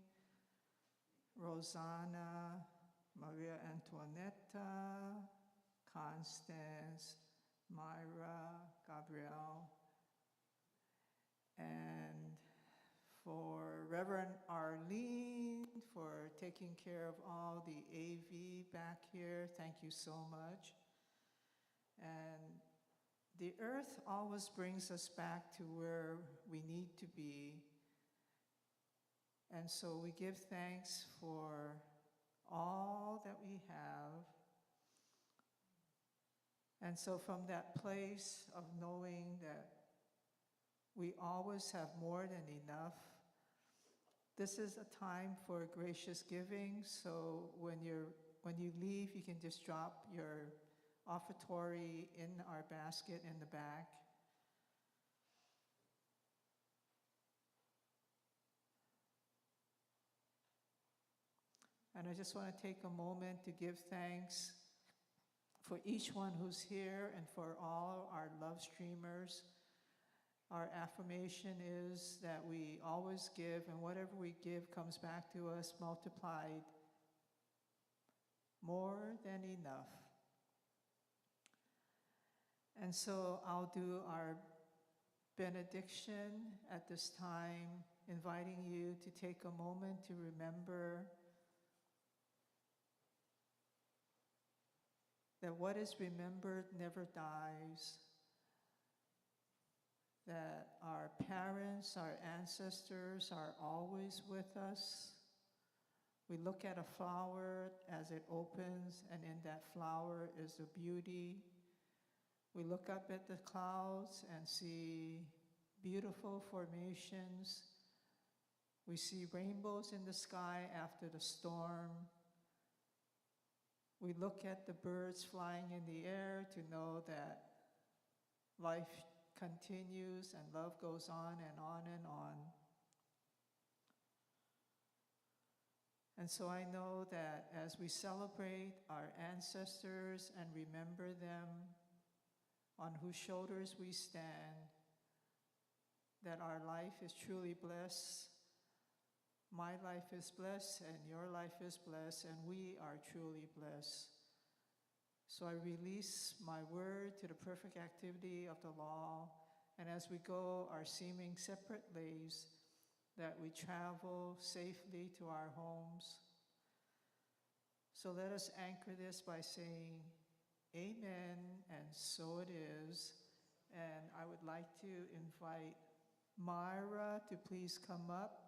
Rosanna, Maria Antonietta, Constance, Myra, Gabrielle, and for Reverend Arlene for taking care of all the AV back here. Thank you so much. And the earth always brings us back to where we need to be. And so we give thanks for all that we have. And so from that place of knowing that we always have more than enough, this is a time for gracious giving. So when you leave, you can just drop your offertory in our basket in the back. And I just want to take a moment to give thanks for each one who's here and for all our love streamers. Our affirmation is that we always give, and whatever we give comes back to us multiplied more than enough. And so I'll do our benediction at this time, inviting you to take a moment to remember that what is remembered never dies, that our parents, our ancestors are always with us. We look at a flower as it opens, and in that flower is the beauty. We look up at the clouds and see beautiful formations. We see rainbows in the sky after the storm. We look at the birds flying in the air to know that life continues and love goes on and on and on. And so I know that as we celebrate our ancestors and remember them, on whose shoulders we stand, that our life is truly blessed. My life is blessed, and your life is blessed, and we are truly blessed. So I release my word to the perfect activity of the law, and as we go our seeming separate ways, that we travel safely to our homes. So let us anchor this by saying, Amen, and so it is. And I would like to invite Myra to please come up.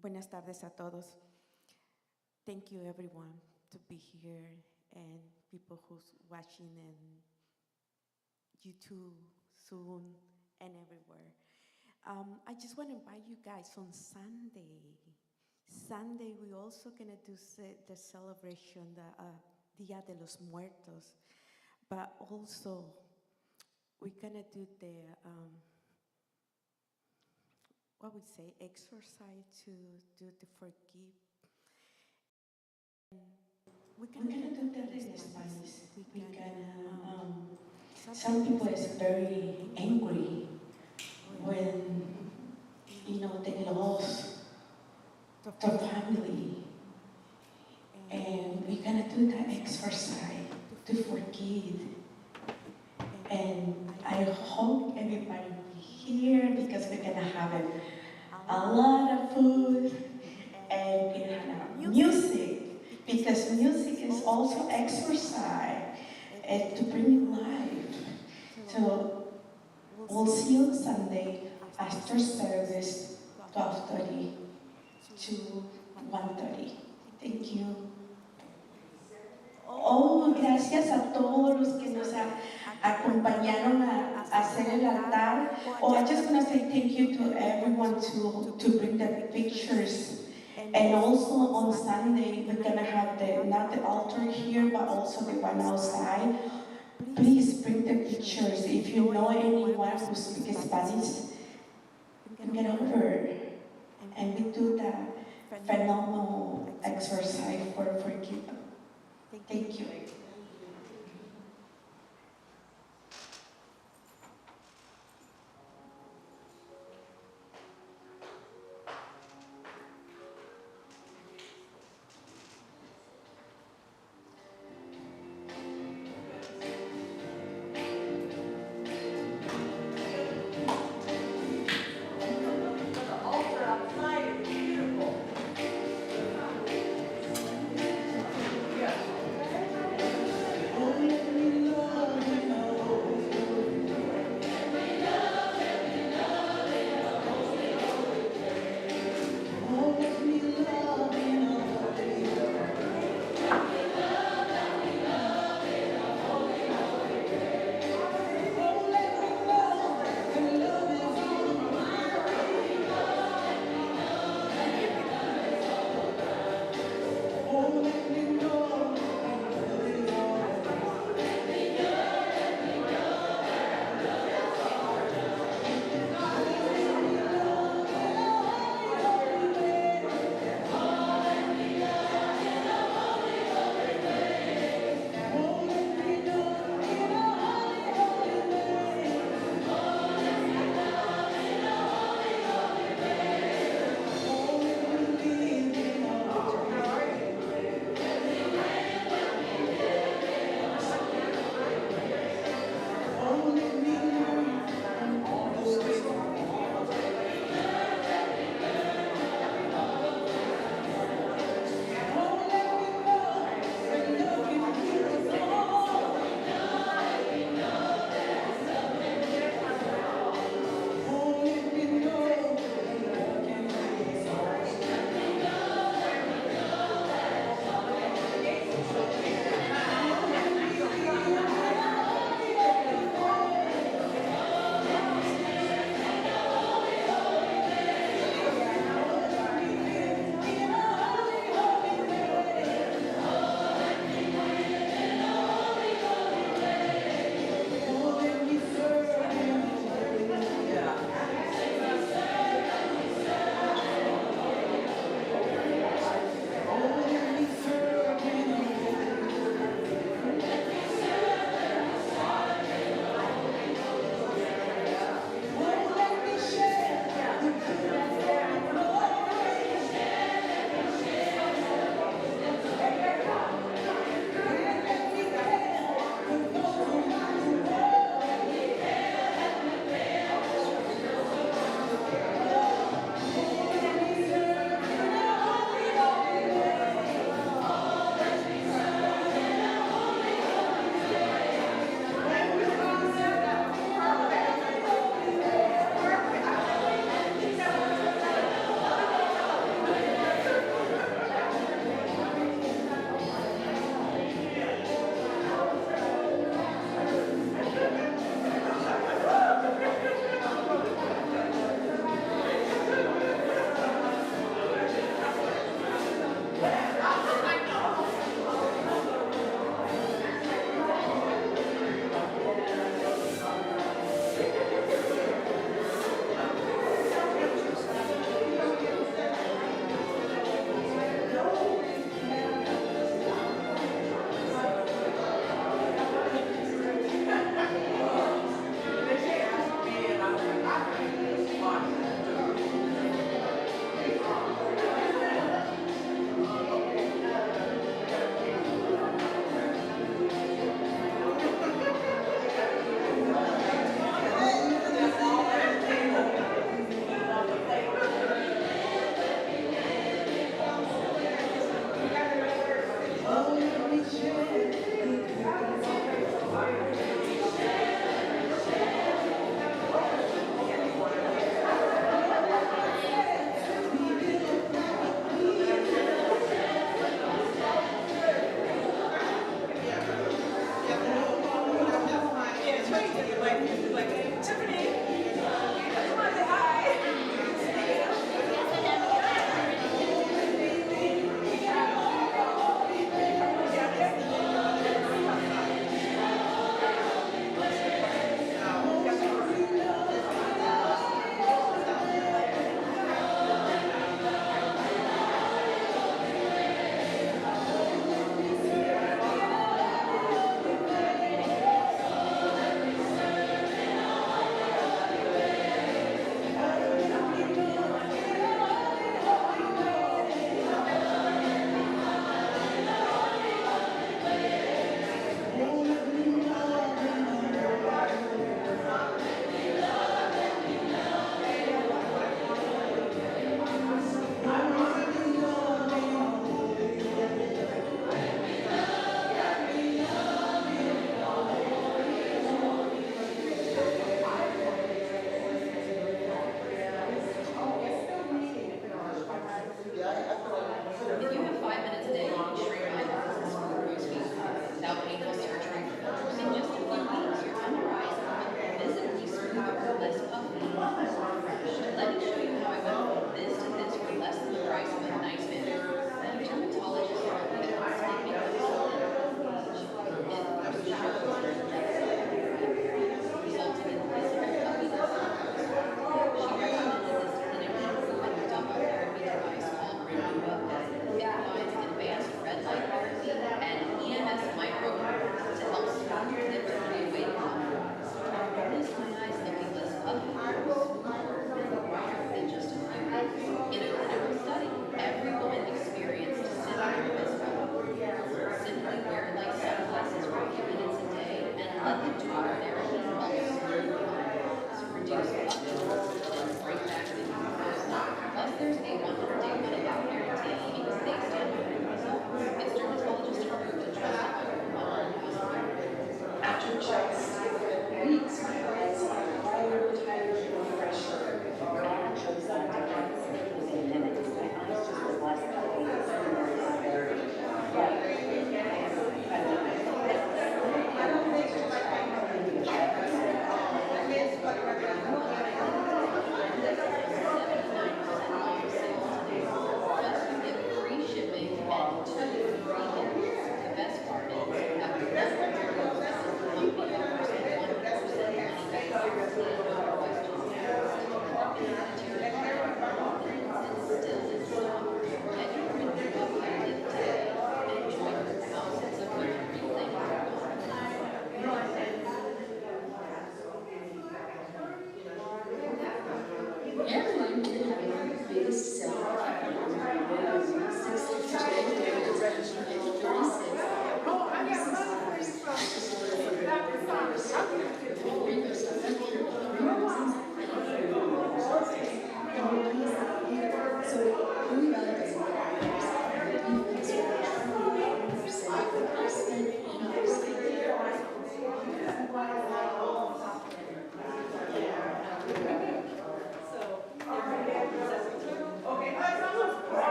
Buenas tardes a todos. Thank you everyone to be here and people who's watching in YouTube, Zoom, and everywhere. I just want to invite you guys on Sunday. Sunday, we're also going to do the celebration, the Dia de los Muertos, but also we're going to do the, what we say, exercise to do the forgive. We're gonna do that in Spanish. Some people is very angry when, they lost their family. And we're gonna do that exercise to forgive. And I hope everybody will be here because we're gonna have a lot of food and we're gonna have music, because music is also exercise and to bring life. So we'll see you on Sunday after service, 12:30 to 1:30. Thank you. Oh, gracias a todos los que nos acompañaron a hacer el altar. Oh, I just want to say thank you to everyone to bring the pictures. And also on Sunday, we're going to have not the altar here, but also the one outside. Please bring the pictures. If you know anyone who speaks Spanish, bring it over. And we do that phenomenal exercise for forgiveness. Thank you.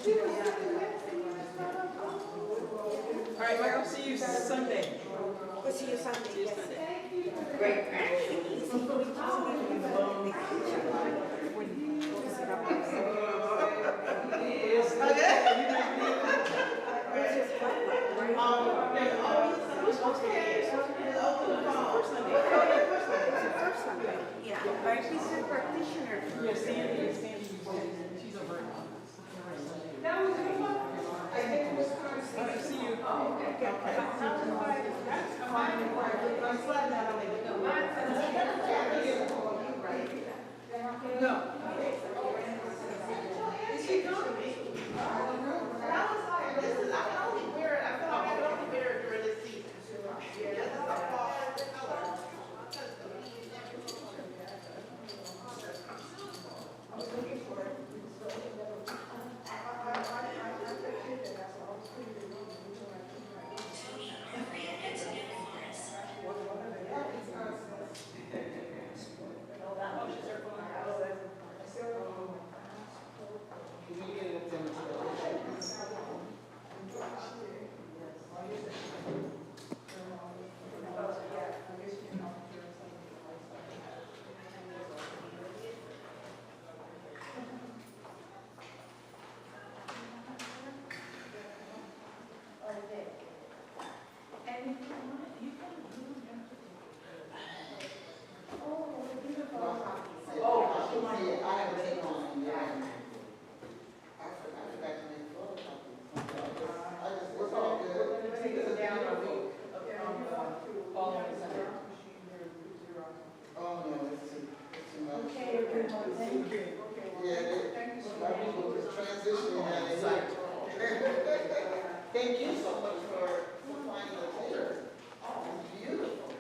All right, Michael, see you Sunday. We'll see you Sunday. See you Sunday. Great grandchildren. Yeah, but he's a practitioner. Yeah, Sandy. She's over at All right, see you. No. Is she gone? Thank you so much for supplying the theater. Oh, beautiful.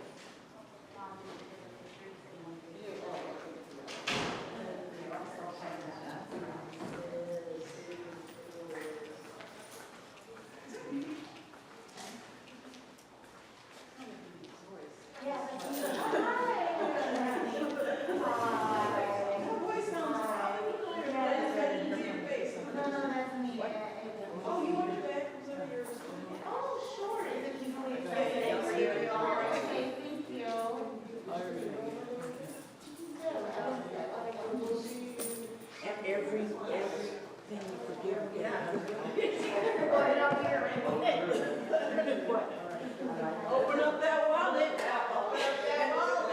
Open up that wallet. Open up that wallet.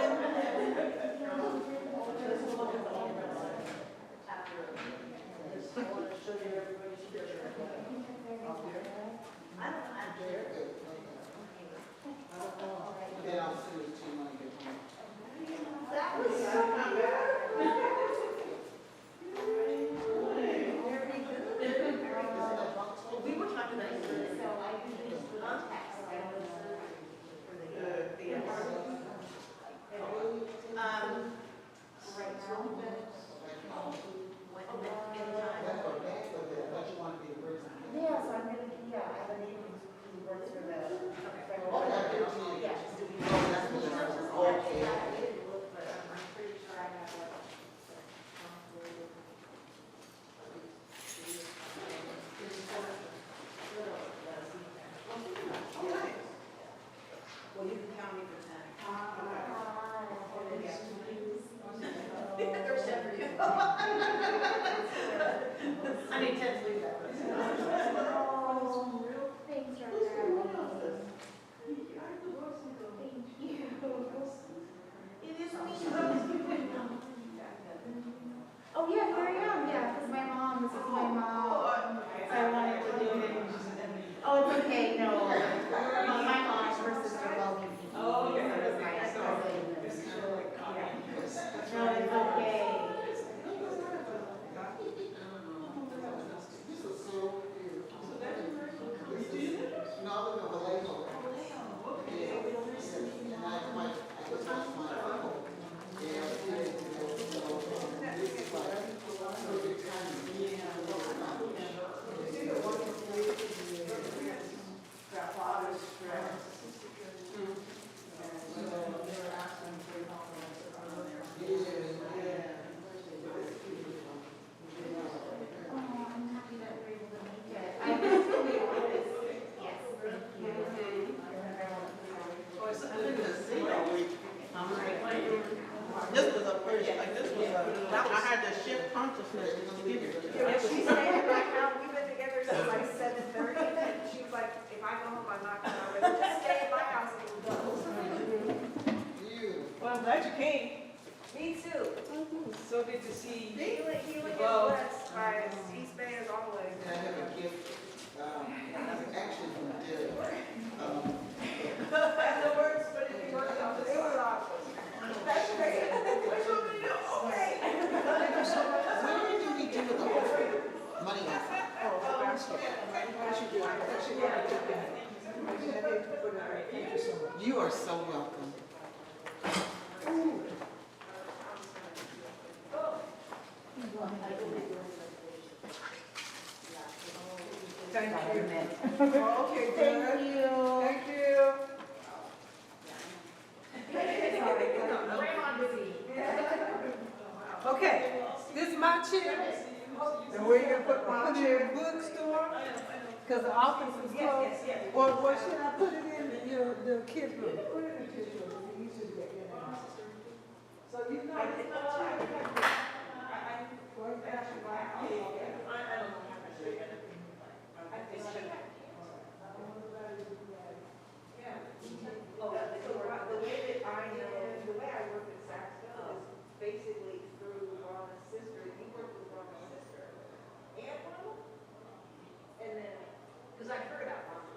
Then I'll send it to you when I get home. We were talking about Like this was I had to shift consciousness to give it to you. Yeah, she's saying right now, we've been together since like 7:30, and she's like, if I go home, I'm not gonna already, just stay at my house and we'll go. Well, I'm glad you came. Me too. So good to see you. Healing is Well, blessed by East Bay as always. I have a gift, actually from Derek. And the words, but it worked out. It was awesome. That's great. What you want me to do? Okay. Where do we do with the offering? Money offering? You are so welcome. Thank you. Okay, Thank you. Thank you. Okay, this is my chair. And where you gonna put my chair? In the bookstore? Cause the office is closed. Or should I put it in the kids' room? Put it in the kids' room, it's easier to get in and out. So you know, it's not going past your back. I don't know. Oh, so the way that I know, the way I work with Saxville is basically through Ron's sister. He worked with Ron's sister and Ron. And then, because I heard about Ron.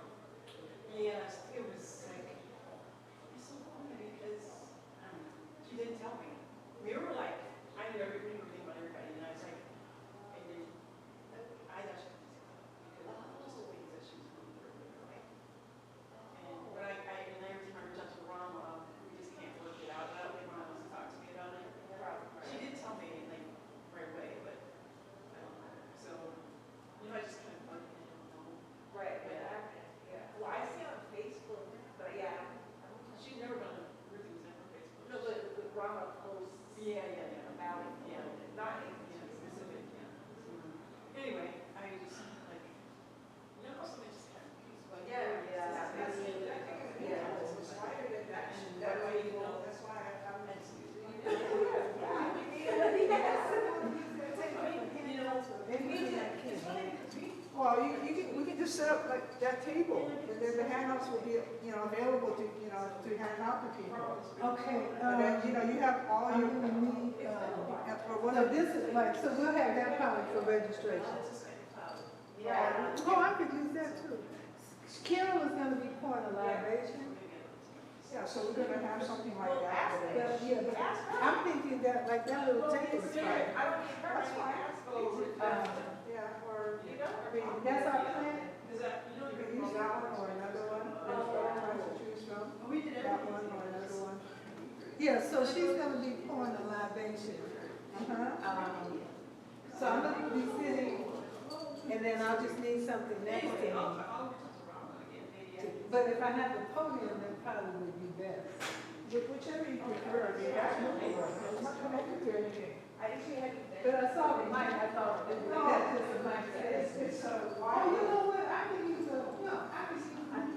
Yes, it was like, it's so funny because she didn't tell me. We were like, I knew everything about everybody, and I was like, and then I thought she was because of all the things that she was going through, right? And but I every time I reach out to Rama, we just can't work it out. I don't think Rama wants to talk to me about it. She did tell me like right away, but I don't know. So I just kind of like, I don't know. Right, yeah. Well, I see on Facebook, but yeah. She's never gonna, Ruthie was never on Facebook. No, but Rama posts Yeah. about it. Yeah. Not Specific, yeah. Anyway, I just like, also they just kind of confused. Like, Yeah, yeah. That's That way you know. That's why I'm Well, we can just set up like that table, and then the handouts will be, available to, to hand out to people. Okay, And then, you have all your, for one so of this is like, so we'll have that part for registration. Yeah. Oh, I could use that too. Carol is gonna be pouring a libation. yeah, so we're gonna have something like that. But, yeah, but I'm thinking that, like, that little table is fine. I don't need her, I can ask you. Yeah, or, That's our plan. you can use that one or another one, there's four times to choose from. That one or another one. Yeah, so she's gonna be pouring a libation. So I'm gonna be sitting, and then I'll just need something next to me. But if I have the podium, that probably would be best. Whichever you prefer, that's no problem. I'm not connected to anything. But I saw the mic, I thought, that's just a mic. It's Oh, you know what, I can use a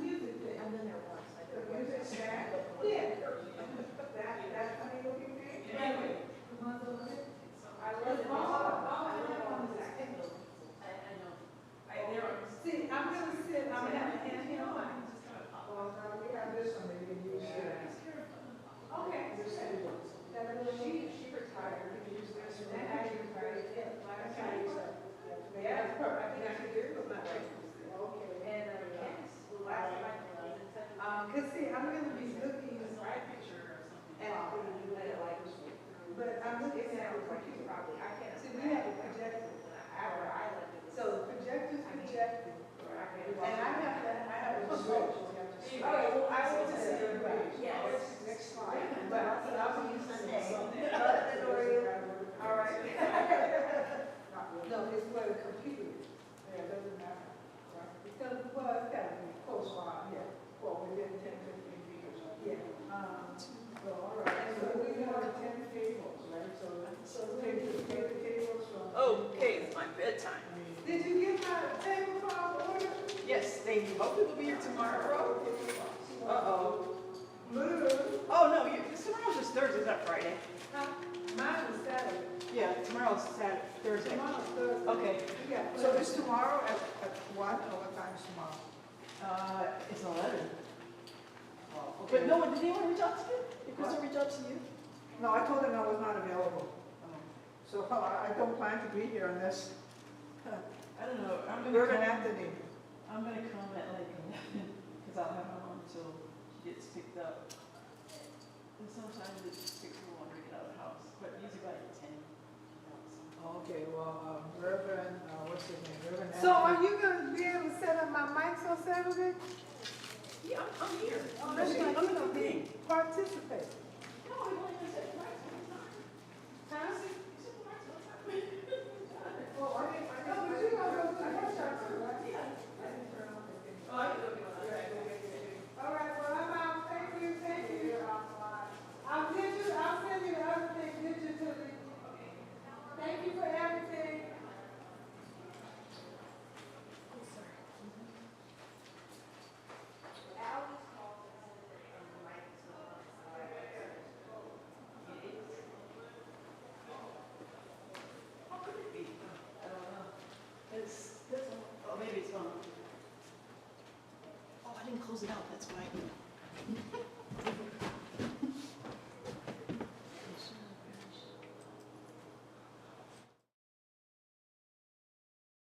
music thing. I've been there once. I the did. music stand. Yeah. That's funny looking thing. Anyway. I love it. See, I'm gonna sit, I'm gonna have a hand here on. Well, now we have this one that you can use here. Okay. This table. She retired. You can use this one. That actually retired. That's how you use that. Yeah, it's perfect. I think I could do it with my Okay. And, yes, the last time I was in Texas. Cause see, I'm gonna be looking at the, but I'm looking at the computer. Probably, I can't. See, we have a projector. So the projector's projecting. And I have a switch. Oh, well, I will just see your Yes. Next slide. But I'll be using Sunday. something. All right. No, it's where the computer is. Yeah, it doesn't matter. Because, well, it's gotta be close by, yeah. Well, within 10, 15 feet or something. Yeah. So, all right, so we have 10 tables, right? So take the tables from. Okay, it's my bedtime. Did you get my tablecloth order? Yes, thank you. Hopefully we'll be here tomorrow. Uh-oh. Blue. Oh, no, tomorrow's just Thursday, not Friday. My Tomorrow's Saturday, Thursday. Tomorrow's Thursday. Okay. Yeah, So it's tomorrow at what, or what time is tomorrow? it's 11. Oh, But no one, did anyone reach out to you? Did Crystal reach out to you? No, I told them I was not available. So I don't plan to be here unless I don't know, Reverend Anthony. I'm gonna come at like 11, because I'll have her on until she gets picked up. And sometimes it takes a little longer to get out of the house, but usually by 10. Okay, well, Reverend, what's his name? Reverend Anthony. So are you gonna be able to set up my mics on Saturday? Yeah, I'm here. Oh, that's right, I'm you know, competing. participate. No, I only gonna set the mics one time. Huh? Set the mics one time. Oh, I didn't, no, but you gonna go to the workshop too, right? Oh, I can do it. All right, well, I'm out, thank you. I'll send you the other thing digitally. Thank you for everything. How could it be? I don't know. Oh, maybe it's gone. Oh, I didn't close it out, that's why.